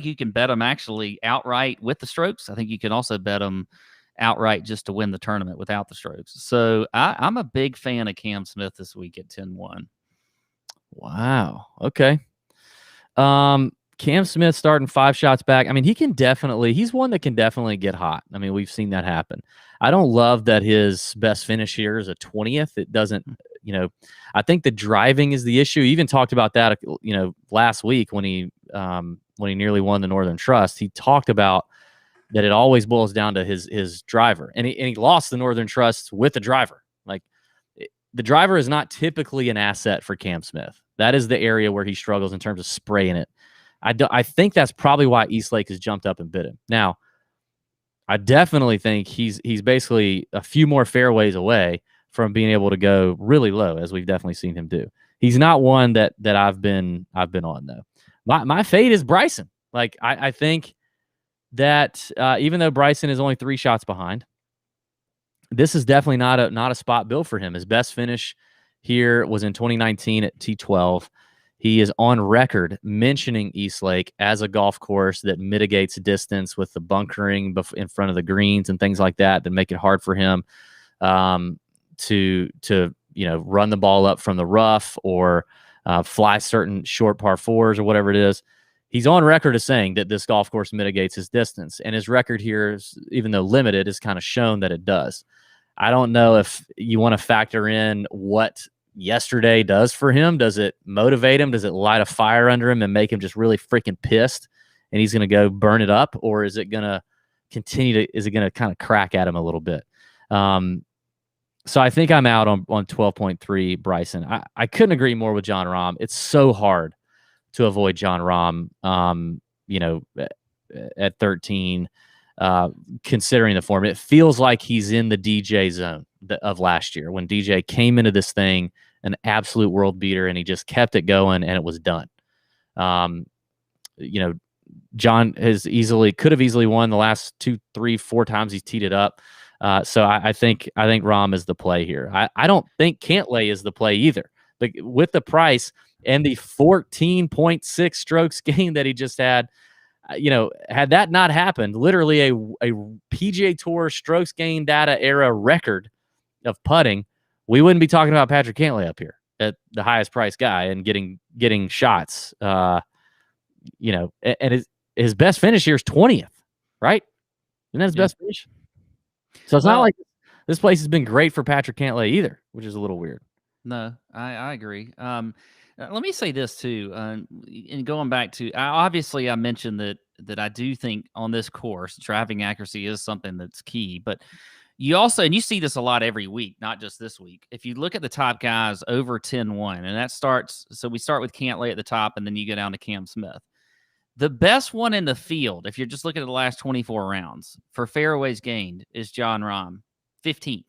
you can bet him actually outright with the strokes. I think you can also bet him outright just to win the tournament without the strokes. So I'm a big fan of Cam Smith this week at 10-1. Wow. Okay. Cam Smith starting 5 shots back. I mean, he's one that can definitely get hot. I mean, we've seen that happen. I don't love that his best finish here is a 20th. It doesn't, I think the driving is the issue. He even talked about that, last week when he nearly won the Northern Trust. He talked about that it always boils down to his driver, and he lost the Northern Trust with the driver. Like the driver is not typically an asset for Cam Smith. That is the area where he struggles in terms of spraying it. I think that's probably why Eastlake has jumped up and bid him. Now, I definitely think he's basically a few more fairways away from being able to go really low, as we've definitely seen him do. He's not one that I've been on though. My fade is Bryson. Like I think that even though Bryson is only 3 shots behind, this is definitely not a spot build for him. His best finish here was in 2019 at T12. He is on record mentioning Eastlake as a golf course that mitigates distance with the bunkering in front of the greens and things like that make it hard for him to run the ball up from the rough or fly certain short par 4s or whatever it is. He's on record as saying that this golf course mitigates his distance, and his record here, even though limited, is kind of shown that it does. I don't know if you want to factor in what yesterday does for him. Does it motivate him? Does it light a fire under him and make him just really freaking pissed and he's going to go burn it up? Or is it going to kind of crack at him a little bit? So I think I'm out on 12.3 Bryson. I couldn't agree more with Jon Rahm. It's so hard to avoid Jon Rahm, at 13, considering the form. It feels like he's in the DJ zone of last year when DJ came into this thing an absolute world beater and he just kept it going and it was done. John could have easily won the last 2, 3, 4 times he's teed it up. So I think Rahm is the play here. I don't think Cantlay is the play either. But with the price and the 14.6 strokes gain that he just had, had that not happened, literally a PGA Tour strokes gain data era record of putting, we wouldn't be talking about Patrick Cantlay up here at the highest price guy and getting shots. And his best finish here is 20th, right? Isn't that his best finish? So it's not like this place has been great for Patrick Cantlay either, which is a little weird. No, I agree. Let me say this too, and going back to, obviously I mentioned that I do think on this course, driving accuracy is something that's key, but you also, and you see this a lot every week, not just this week. If you look at the top guys over 10-1, and that starts, so we start with Cantlay at the top, and then you go down to Cam Smith. The best one in the field, if you're just looking at the last 24 rounds, for fairways gained is Jon Rahm, 15th.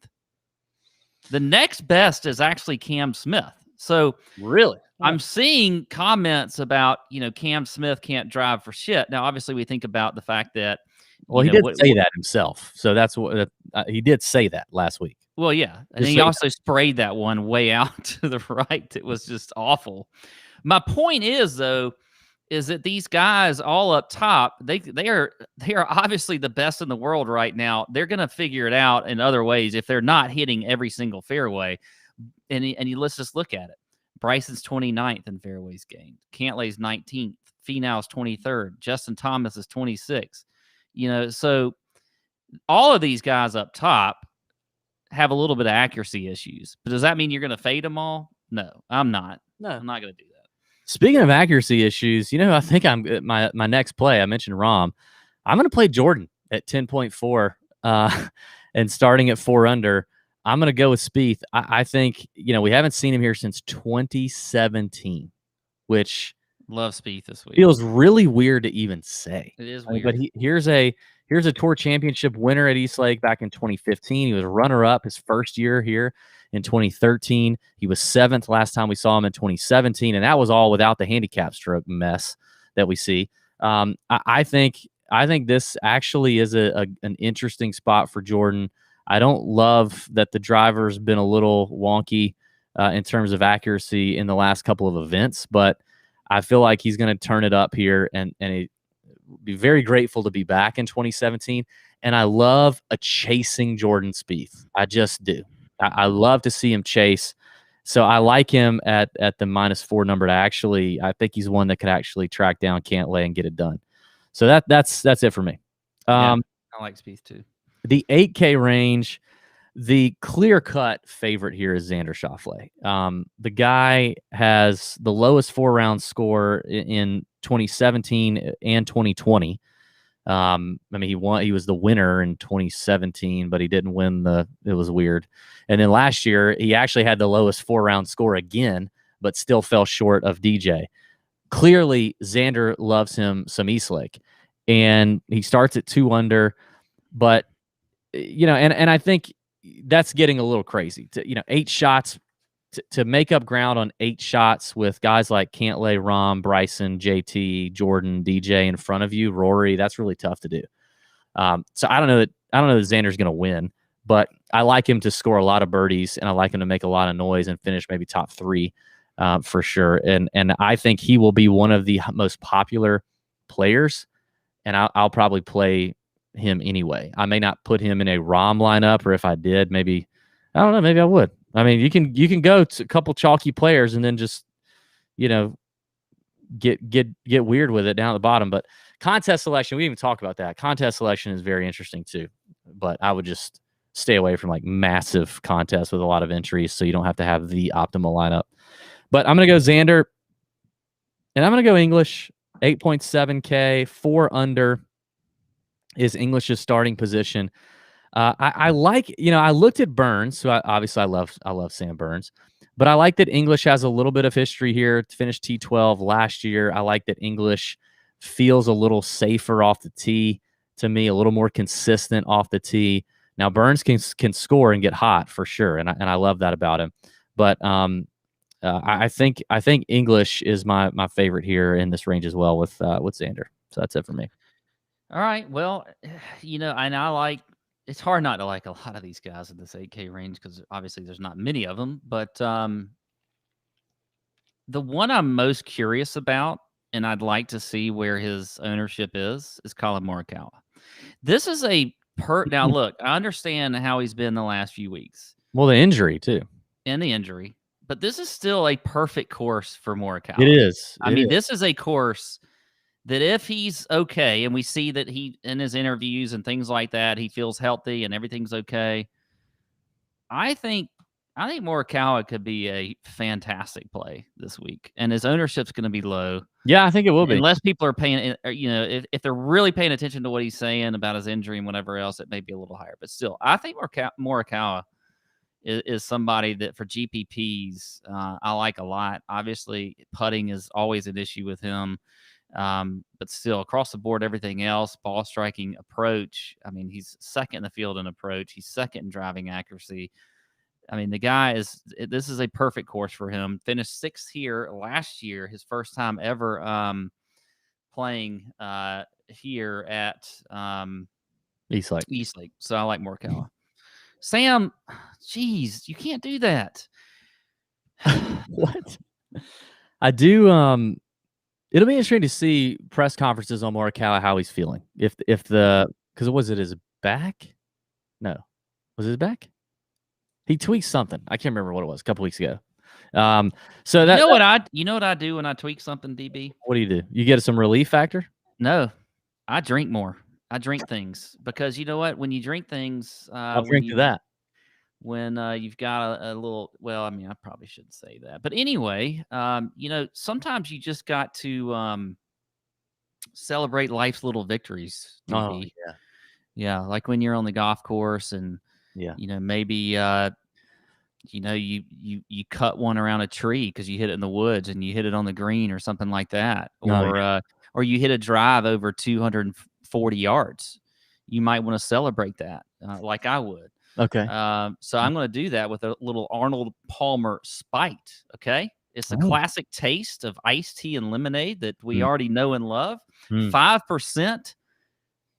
The next best is actually Cam Smith. So really, I'm seeing comments about, Cam Smith can't drive for shit. Now, obviously, we think about the fact that, he did say that himself. So that's what he did say that last week. Well, yeah. And he also sprayed that one way out to the right. It was just awful. My point is, though, is that these guys all up top, they are obviously the best in the world right now. They're going to figure it out in other ways if they're not hitting every single fairway. And let's just look at it. Bryson's 29th in fairways gained. Cantlay's 19th. Finau's 23rd. Justin Thomas is 26th. So all of these guys up top have a little bit of accuracy issues. But does that mean you're going to fade them all? No, I'm not. No, I'm not going to do that. Speaking of accuracy issues, I think I'm my next play. I mentioned Rahm. I'm going to play Jordan at 10.4 and starting at 4 under. I'm going to go with Spieth. I think, we haven't seen him here since 2017, which love Spieth this week. Feels really weird to even say. It is weird. But here's a Tour Championship winner at Eastlake back in 2015. He was runner-up his first year here in 2013. He was 7th last time we saw him in 2017, and that was all without the handicap stroke mess that we see. I think this actually is an interesting spot for Jordan. I don't love that the driver's been a little wonky in terms of accuracy in the last couple of events, but I feel like he's going to turn it up here and be very grateful to be back in 2017. And I love a chasing Jordan Spieth. I just do. I love to see him chase. So I like him at the -4 number I think he's one that could actually track down Cantlay and get it done. So that's it for me. I like Spieth too. The 8K range, the clear-cut favorite here is Xander Schauffele. The guy has the lowest 4-round score in 2017 and 2020. I mean, he won. He was the winner in 2017, but he didn't win it was weird. And then last year, he actually had the lowest 4-round score again, but still fell short of DJ. Clearly, Xander loves him some Eastlake, and he starts at 2 under. But and I think that's getting a little crazy. 8 shots to make up ground on 8 shots with guys like Cantlay, Rahm, Bryson, JT, Jordan, DJ in front of you, Rory. That's really tough to do. So I don't know that Xander's going to win, but I like him to score a lot of birdies, and I like him to make a lot of noise and finish maybe top 3 for sure. And I think he will be one of the most popular players, and I'll probably play him anyway. I may not put him in a Rahm lineup, or if I did, maybe I don't know, maybe I would. I mean, you can go to a couple chalky players and then just get weird with it down at the bottom. But contest selection, we didn't even talk about that. Contest selection is very interesting too, but I would just stay away from like massive contests with a lot of entries, so you don't have to have the optimal lineup. But I'm gonna go Xander, and I'm gonna go English. 8.7K, 4 under is English's starting position. I like, I looked at Burns, so obviously I love Sam Burns, but I like that English has a little bit of history here. To finish T12 last year. I like that English feels a little safer off the tee to me, a little more consistent off the tee. Now Burns can score and get hot for sure, and I love that about him. But I think English is my favorite here in this range as well with Xander. So that's it for me. All right. Well, and I like. It's hard not to like a lot of these guys in this 8K range because obviously there's not many of them. But the one I'm most curious about, and I'd like to see where his ownership is Colin Morikawa. This is now look, I understand how he's been the last few weeks. Well, the injury too. And the injury. But this is still a perfect course for Morikawa. It is. This is a course that if he's okay, and we see that he, in his interviews and things like that, he feels healthy and everything's okay, I think Morikawa could be a fantastic play this week, and his ownership's going to be low. Yeah, I think it will be. Unless people are paying, if they're really paying attention to what he's saying about his injury and whatever else, it may be a little higher. But still, I think Morikawa is somebody that for GPPs I like a lot. Obviously, putting is always an issue with him. But still, across the board, everything else, ball striking, approach. I mean, he's second in the field in approach. He's second in driving accuracy. I mean, the guy this is a perfect course for him. Finished 6th here last year, his first time ever playing here at Eastlake. So I like Morikawa. Sam, geez, you can't do that. What? I do. It'll be interesting to see press conferences on Morikawa, how he's feeling. Because was it his back? No, was it his back? He tweaked something. I can't remember what it was a couple weeks ago. So that you know what I do when I tweak something, DB? What do? You get some relief factor? No, I drink more. I drink things because you know what? When you drink things, I'll drink to that. When you've got a little, well, I mean, I probably shouldn't say that, but anyway, sometimes you just got to celebrate life's little victories. DB. Oh yeah, like when you're on the golf course and maybe you cut one around a tree because you hit it in the woods and you hit it on the green or something like that, or you hit a drive over 240 yards. You might want to celebrate that, like I would. Okay. So I'm going to do that with a little Arnold Palmer Spiked. Okay. It's a classic taste of iced tea and lemonade that we already know and love. 5%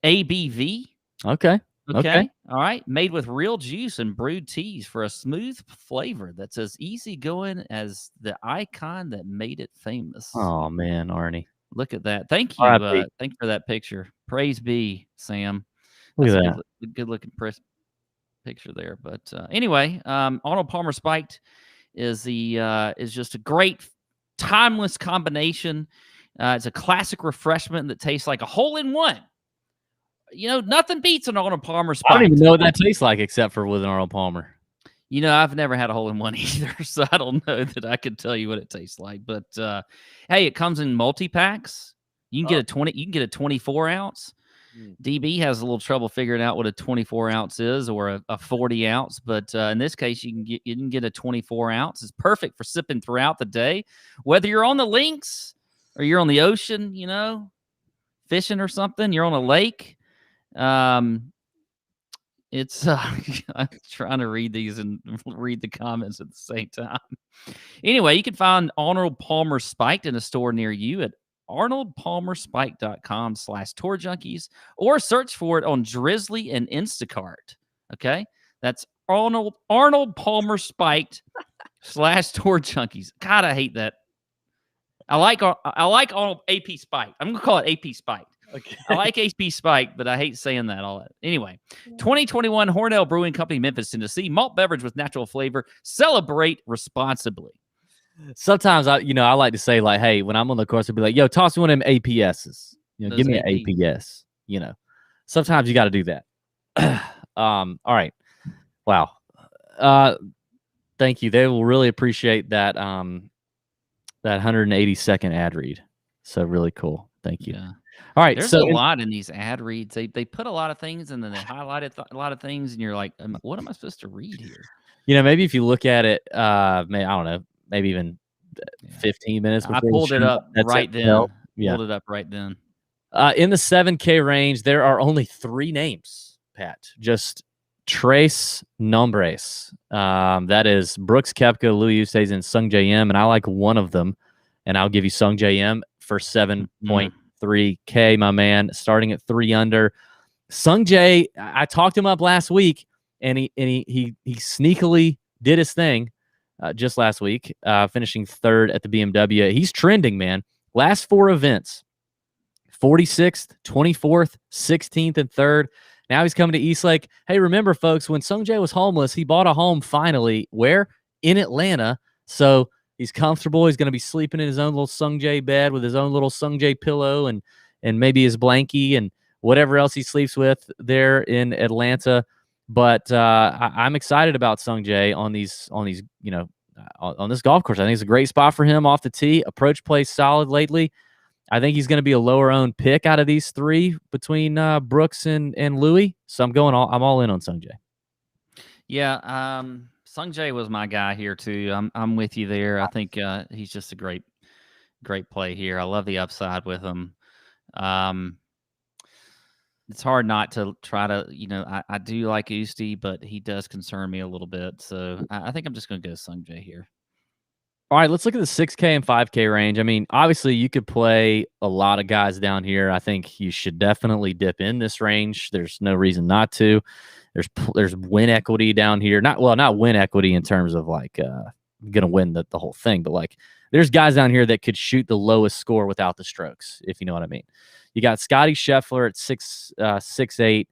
ABV. Okay. Okay. All right. Made with real juice and brewed teas for a smooth flavor that's as easygoing as the icon that made it famous. Oh man, Arnie. Look at that. Thank you. Thank you for that picture. Praise be, Sam. Look at that. Good looking picture there. But anyway, Arnold Palmer Spiked is just a great timeless combination. It's a classic refreshment that tastes like a hole-in-one. Nothing beats an Arnold Palmer Spiked. I don't even know what that tastes like except for with an Arnold Palmer. I've never had a hole-in-one either, so I don't know that I could tell you what it tastes like. But hey, it comes in multi-packs. You can get a 24 ounce. DB has a little trouble figuring out what a 24 ounce is or a 40 ounce, but in this case, you can get a 24 ounce. It's perfect for sipping throughout the day, whether you're on the links or you're on the ocean, fishing or something. You're on a lake. It's I'm trying to read these and read the comments at the same time. Anyway, you can find Arnold Palmer Spiked in a store near you at arnoldpalmerspiked.com/Tour Junkies or search for it on Drizzly and Instacart. Okay, that's Arnold Palmer Spiked /Tour Junkies. God, I hate that. I like Arnold AP Spiked. I'm gonna call it AP Spiked. Okay. I like AP Spiked, but I hate saying that all that. Anyway, 2021 Horschel Brewing Company, Memphis, Tennessee. Malt beverage with natural flavor. Celebrate responsibly. Sometimes I like to say, like, hey, when I'm on the course, I'll be like, yo, toss me one of them APSs. Give me an APS. Sometimes you got to do that. All right. Wow. Thank you. They will really appreciate that. That 180-second ad read. So really cool. Thank you. Yeah. All right. There's a lot in these ad reads. They put a lot of things and then they highlighted a lot of things, and you're like, what am I supposed to read here? Maybe if you look at it, I don't know, maybe even 15 minutes before I pulled it up right then. Yeah. Pulled it up right then. In the 7K range, there are only 3 names, Pat. Just Trace Nombres. That is Brooks Koepka, Louis Oosthuizen, and Sung J M, and I like one of them, and I'll give you Sung J M for 7.3K, my man, starting at 3 under. Sung J, I talked him up last week, and he sneakily did his thing just last week, finishing 3rd at the BMW. He's trending, man. Last 4 events, 46th, 24th, 16th, and 3rd. Now he's coming to Eastlake. Hey, remember, folks, when Sung J was homeless, he bought a home finally. Where? In Atlanta. So he's comfortable. He's going to be sleeping in his own little Sung J bed with his own little Sung J pillow and maybe his blankie and whatever else he sleeps with there in Atlanta. But I'm excited about Sung J on these on this golf course. I think it's a great spot for him off the tee. Approach play solid lately. I think he's going to be a lower owned pick out of these 3 between Brooks and Louis. So I'm all in on Sung J. Yeah, Sung J was my guy here too. I'm with you there. I think he's just a great play here. I love the upside with him. It's hard not to try to, I do like Oosty, but he does concern me a little bit. So I think I'm just going to go Sung J here. All right, let's look at the 6K and 5K range. I mean, obviously, you could play a lot of guys down here. I think you should definitely dip in this range. There's no reason not to. There's win equity down here. Not win equity in terms of like going to win the whole thing, but like there's guys down here that could shoot the lowest score without the strokes, if you know what I mean. You got Scotty Scheffler at 6'8",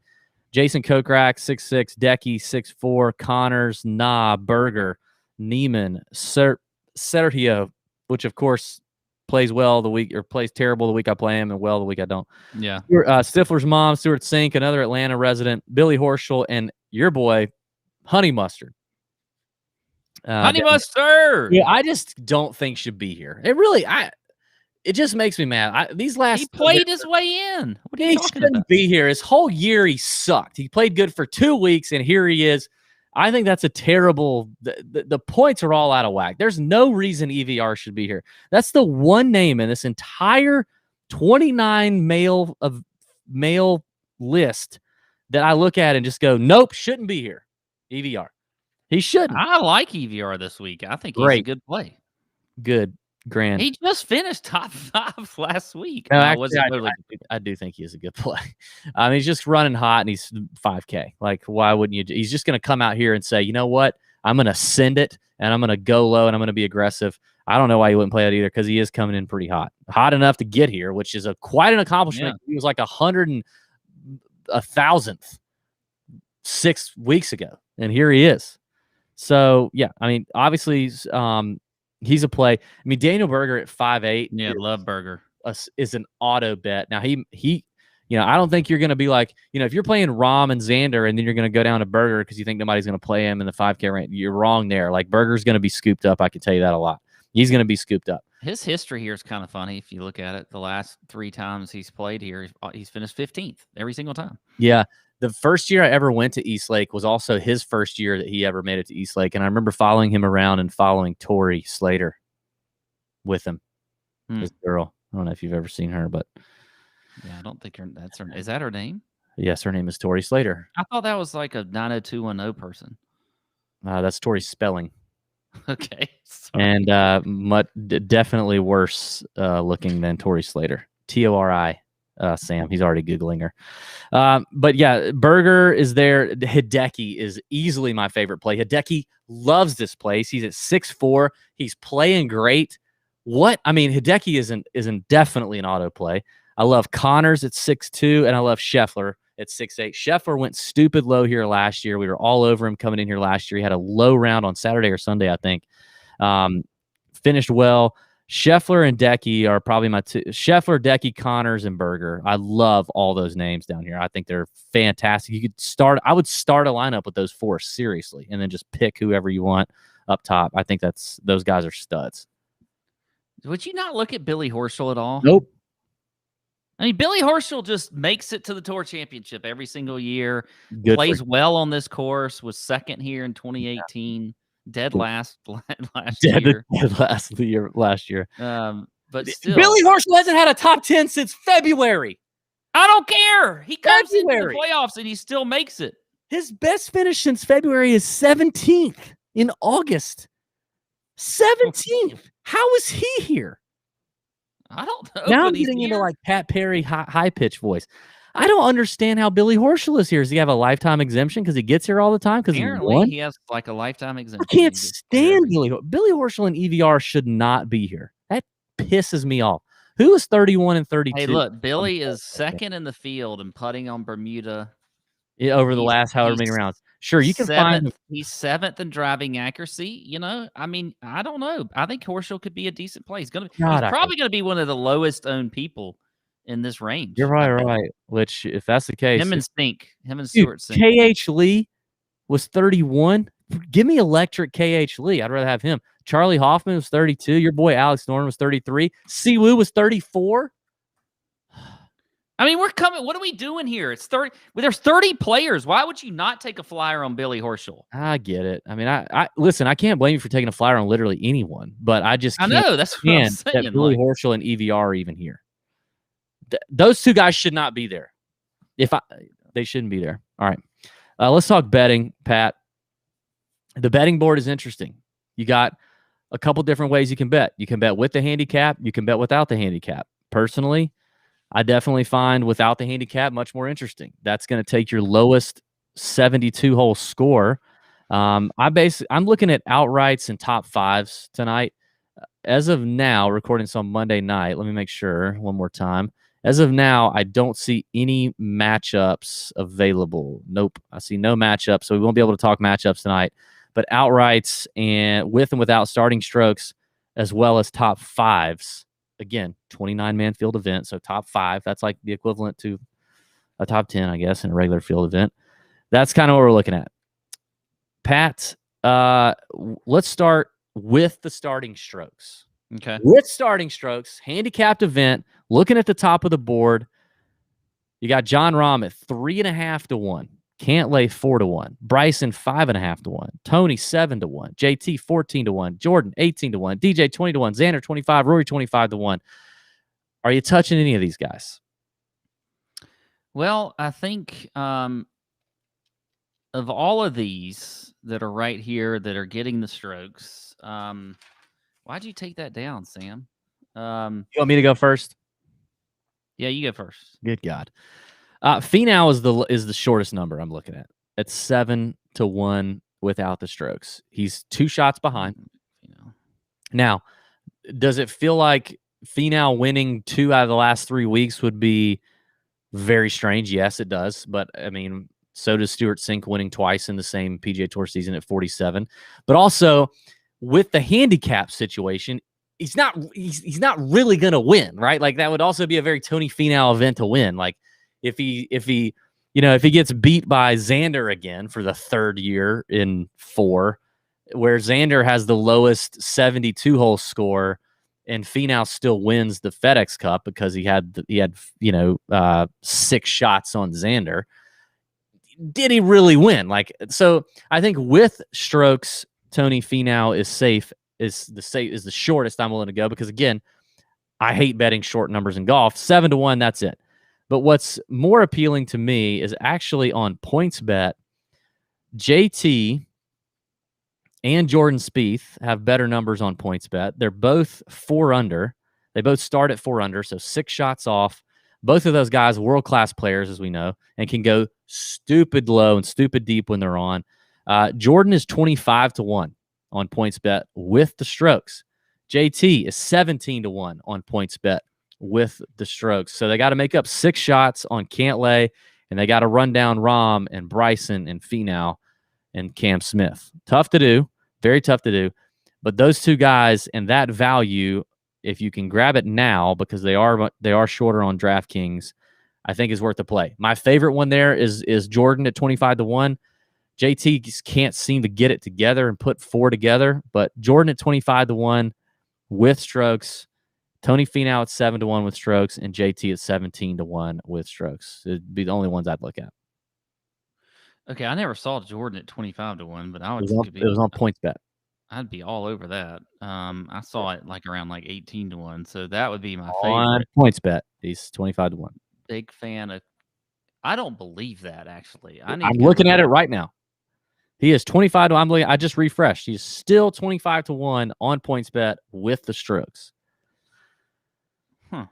Jason Kokrak 6'6", Decky 6'4", Connors, Berger, Neiman, Sergio, which of course plays well the week or plays terrible the week I play him and well the week I don't. Yeah. Stifler's mom, Stuart Sink, another Atlanta resident, Billy Horschel, and your boy, Honey Mustard. Honey Mustard! Yeah, I just don't think should be here. It just makes me mad. He played his way in. What are you talking about? Be here. His whole year he sucked. He played good for 2 weeks, and here he is. I think that's a terrible. The points are all out of whack. There's no reason EVR should be here. That's the one name in this entire 29 male list that I look at and just go, nope, shouldn't be here. EVR. He shouldn't. I like EVR this week. I think he's a good play. Good. Grand. He just finished top 5 last week. No, actually, I do think he is a good play. He's just running hot, and he's 5K. Like, why wouldn't you? He's just going to come out here and say, you know what? I'm going to send it, and I'm going to go low, and I'm going to be aggressive. I don't know why he wouldn't play that either, because he is coming in pretty hot enough to get here, which is quite an accomplishment. Yeah. He was like 1,000th 6 weeks ago, and here he is. So yeah, I mean, obviously, he's a play. I mean, Daniel Berger at 5'8". Yeah, love Berger. Is an auto bet. Now he I don't think you're going to be like, if you're playing Rahm and Xander and then you're going to go down to Berger because you think nobody's going to play him in the 5K range, you're wrong there. Like Berger's going to be scooped up. I can tell you that a lot. He's going to be scooped up. His history here is kind of funny if you look at it. The last 3 times he's played here, he's finished 15th every single time. Yeah. The first year I ever went to Eastlake was also his first year that he ever made it to Eastlake. And I remember following him around and following Tori Slater with him, his girl. I don't know if you've ever seen her, but. Yeah, I don't think that's her. Is that her name? Yes, her name is Tori Slater. I thought that was like a 90210 person. That's Tori's spelling. Okay. Sorry. And definitely worse looking than Tori Slater. Tori. Sam, he's already Googling her. But yeah, Berger is there. Hideki is easily my favorite play. Hideki loves this place. He's at 6'4". He's playing great. Hideki isn't definitely an auto play. I love Connors at 6'2", and I love Scheffler at 6'8". Scheffler went stupid low here last year. We were all over him coming in here last year. He had a low round on Saturday or Sunday, I think. Finished well. Scheffler and Decky are probably my two. Scheffler, Decky, Connors, and Berger. I love all those names down here. I think they're fantastic. I would start a lineup with those 4 seriously, and then just pick whoever you want up top. I think those guys are studs. Would you not look at Billy Horschel at all? Nope. I mean, Billy Horschel just makes it to the Tour Championship every single year. Good plays well on this course. Was second here in 2018. Yeah. Dead last year. Last year. But still, Billy Horschel hasn't had a top 10 since February. I don't care. He comes into the playoffs and he still makes it. His best finish since February is 17th in August. 17th. How is he here? I don't know. Now I'm getting into like Pat Perry high pitch voice. I don't understand how Billy Horschel is here. Does he have a lifetime exemption because he gets here all the time? Because apparently he has like a lifetime exemption. I can't stand Billy Horschel and EVR should not be here. That pisses me off. Who is 31 and 32? Hey, look, Billy is second in the field and putting on Bermuda over the last however many rounds. Sure, you can find. He's 7th in driving accuracy. I mean, I don't know. I think Horschel could be a decent play. He's probably going to be one of the lowest owned people in this range. You're right. Which, if that's the case, him and Stuart Sink. KH Lee was 31. Give me electric KH Lee. I'd rather have him. Charlie Hoffman was 32. Your boy Alex Norman was 33. Siwoo was 34. I mean, we're coming. What are we doing here? It's 30. Well, there's 30 players. Why would you not take a flyer on Billy Horschel? I get it. I mean, I listen. I can't blame you for taking a flyer on literally anyone, but I know that's what I'm saying. That Billy Horschel and EVR are even here. Those two guys should not be there. They shouldn't be there. All right. Let's talk betting, Pat. The betting board is interesting. You got a couple different ways you can bet. You can bet with the handicap. You can bet without the handicap. Personally, I definitely find without the handicap much more interesting. That's going to take your lowest 72-hole score. I'm looking at outrights and top fives tonight. As of now, recording this on Monday night, let me make sure one more time. As of now, I don't see any matchups available. Nope, I see no matchups, so we won't be able to talk matchups tonight. But outrights and with and without starting strokes, as well as top fives. Again, 29-man field event, so top 5. That's like the equivalent to a top 10, I guess, in a regular field event. That's kind of what we're looking at. Pat, let's start with the starting strokes. Okay. With starting strokes, handicapped event, looking at the top of the board, you got John Rahm at 3.5 to 1. Cantlay 4 to 1. Bryson 5.5 to 1. Tony 7 to 1. JT 14 to 1. Jordan 18 to 1. DJ 20 to 1. Xander 25. Rory 25 to 1. Are you touching any of these guys? Well, I think of all of these that are right here that are getting the strokes, why'd you take that down, Sam? You want me to go first? Yeah, you go first. Good God. Finau is the shortest number I'm looking at. It's 7 to 1 without the strokes. He's 2 shots behind. Now, does it feel like Finau winning 2 out of the last 3 weeks would be very strange? Yes, it does. But I mean, so does Stuart Sink winning twice in the same PGA Tour season at 47. But also with the handicap situation, he's not really going to win, right? Like that would also be a very Tony Finau event to win. Like if he gets beat by Xander again for the 3rd year in 4, where Xander has the lowest 72-hole score and Finau still wins the FedEx Cup because he had 6 shots on Xander. Did he really win? Like, so I think with strokes, Tony Finau is safe. Is the shortest I'm willing to go, because again, I hate betting short numbers in golf. 7-1, that's it. But what's more appealing to me is actually on PointsBet. JT and Jordan Spieth have better numbers on PointsBet. They're both 4 under. They both start at 4 under, so 6 shots off. Both of those guys, world-class players, as we know, and can go stupid low and stupid deep when they're on. Jordan is 25-1 on PointsBet with the strokes. JT is 17-1 on PointsBet with the strokes. So they got to make up 6 shots on Cantlay, and they got to run down Rahm and Bryson and Finau and Cam Smith. Tough to do, very tough to do. But those 2 guys and that value, if you can grab it now, because they are shorter on DraftKings, I think is worth the play. My favorite one there is Jordan at 25-1. JT just can't seem to get it together and put 4 together, but Jordan at 25-1 with strokes, Tony Finau at 7-1 with strokes, and JT at 17-1 with strokes. It'd be the only ones I'd look at. Okay, I never saw Jordan at 25-1, but It was on PointsBet. I'd be all over that. I saw it like around 18-1, so that would be my On favorite. PointsBet, he's 25-1. Big fan of. I don't believe that, actually. I'm looking at it right now. He is 25 to. I just refreshed. He's still 25-1 on PointsBet with the strokes. Huh.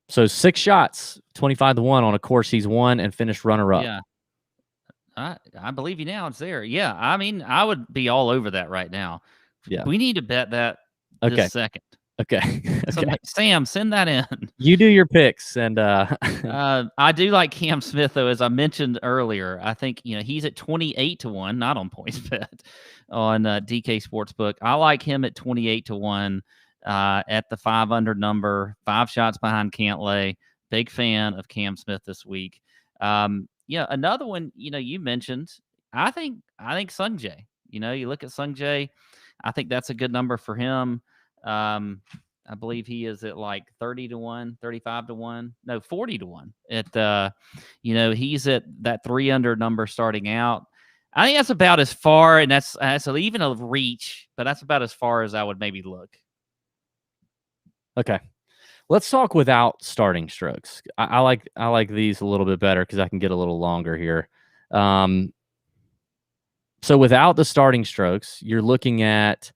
So 6 shots, 25-1 on a course he's won and finished runner-up. Yeah. I believe you now. It's there. Yeah. I mean, I would be all over that right now. Yeah. We need to bet that this second. Okay. Sam, send that in. You do your picks, and I do like Cam Smith, though, as I mentioned earlier. I think he's at 28-1, not on PointsBet, on DK Sportsbook. I like him at 28-1 at the 5 under number, 5 shots behind Cantlay. Big fan of Cam Smith this week. Another one. You mentioned. I think Sungjae. You look at Sungjae. I think that's a good number for him. I believe he is at like 30-1, 35-1, no, 40-1 at, he's at that 3 under number starting out. I think that's about as far, and that's even a reach, but that's about as far as I would maybe look. Okay. Let's talk without starting strokes. I like these a little bit better because I can get a little longer here. So without the starting strokes, you're looking at,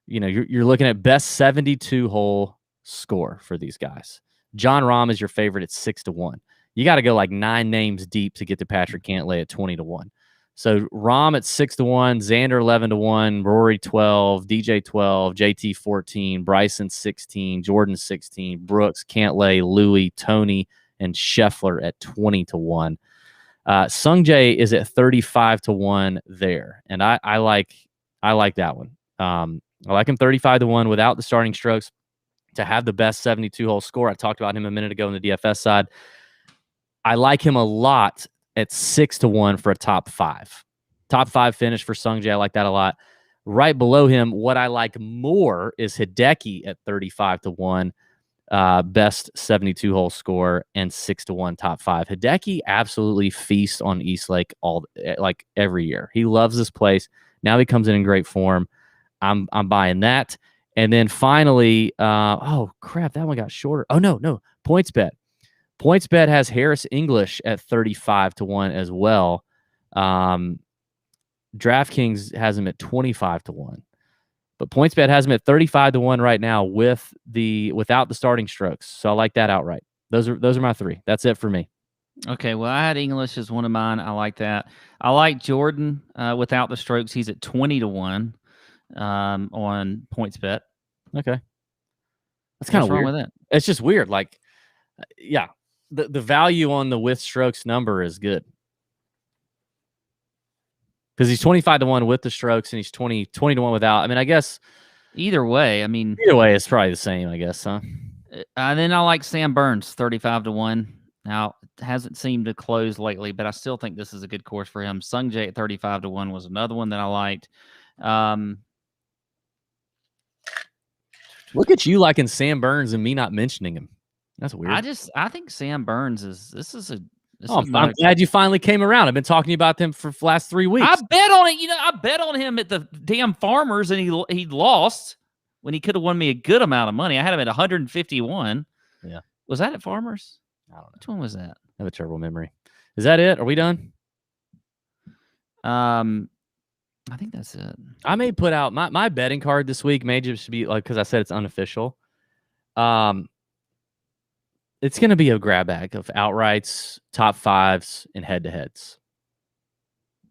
you're looking at best 72-hole score for these guys. Jon Rahm is your favorite at 6-1. You got to go like 9 names deep to get to Patrick Cantlay at 20-1. So Rahm at 6-1, Xander 11-1, Rory 12, DJ 12, JT 14, Bryson 16, Jordan 16, Brooks, Cantlay, Louis, Tony, and Scheffler at 20-1. Sungjae is at 35-1 there, and I like that one. I like him 35-1 without the starting strokes to have the best 72-hole score. I talked about him a minute ago on the DFS side. I like him a lot at 6-1 for a top 5. Top 5 finish for Sungjae. I like that a lot. Right below him, what I like more is Hideki at 35-1, best 72-hole score and 6-1 top 5. Hideki absolutely feasts on Eastlake every year. He loves this place. Now he comes in great form. I'm buying that. And then finally, oh crap, that one got shorter. Oh no, PointsBet. PointsBet has Harris English at 35-1 as well. DraftKings has him at 25-1. But PointsBet has him at 35-1 right now without the starting strokes. So I like that outright. Those are my 3. That's it for me. Okay, well, I had English as one of mine. I like that. I like Jordan without the strokes. He's at 20-1 on PointsBet. Okay, that's kind of weird. What's wrong with it? It's just weird. Like, yeah, the value on the with strokes number is good because he's 25-1 with the strokes and he's 20-1 without. I mean, I guess either way. It's probably the same. I guess, huh? Then I like Sam Burns 35-1. Now, it hasn't seemed to close lately, but I still think this is a good course for him. Sungjae at 35-1 was another one that I liked. Look at you liking Sam Burns and me not mentioning him. That's weird. I think Sam Burns is I'm glad you finally came around. I've been talking to you about them for the last 3 weeks. I bet on it. I bet on him at the damn Farmers, and he lost when he could have won me a good amount of money. I had him at 151. Yeah. Was that at Farmers? I don't know. Which one was that? I have a terrible memory. Is that it? Are we done? I think that's it. I may put out my betting card this week. May just be like, because I said it's unofficial. It's going to be a grab bag of outrights, top fives, and head-to-heads.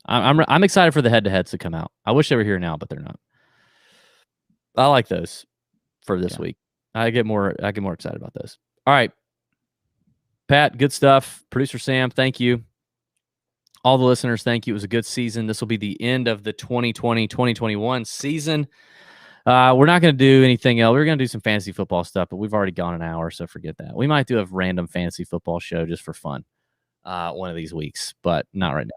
I'm excited for the head-to-heads to come out. I wish they were here now, but they're not. I like those for this week. I get more excited about those. All right. Pat, good stuff. Producer Sam, thank you. All the listeners, thank you. It was a good season. This will be the end of the 2020-2021 season. We're not going to do anything else. We're going to do some fantasy football stuff, but we've already gone an hour, so forget that. We might do a random fantasy football show just for fun one of these weeks, but not right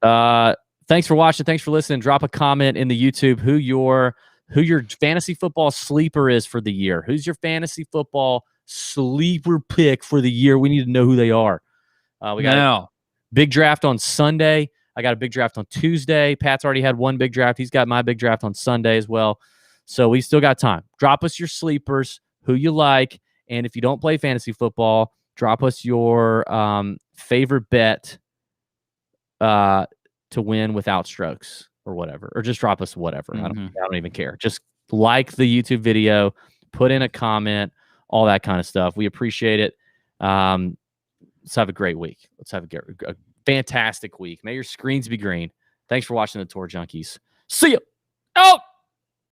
now. Thanks for watching. Thanks for listening. Drop a comment in the YouTube who your fantasy football sleeper is for the year. Who's your fantasy football sleeper pick for the year? We need to know who they are. We got a big draft on Sunday. I got a big draft on Tuesday. Pat's already had one big draft. He's got my big draft on Sunday as well. So we still got time. Drop us your sleepers, who you like. And if you don't play fantasy football, drop us your favorite bet to win without strokes or whatever. Or just drop us whatever. I don't even care. Just like the YouTube video, put in a comment, all that kind of stuff. We appreciate it. Let's have a great week. Let's have a fantastic week. May your screens be green. Thanks for watching the Tour Junkies. See ya. Oh!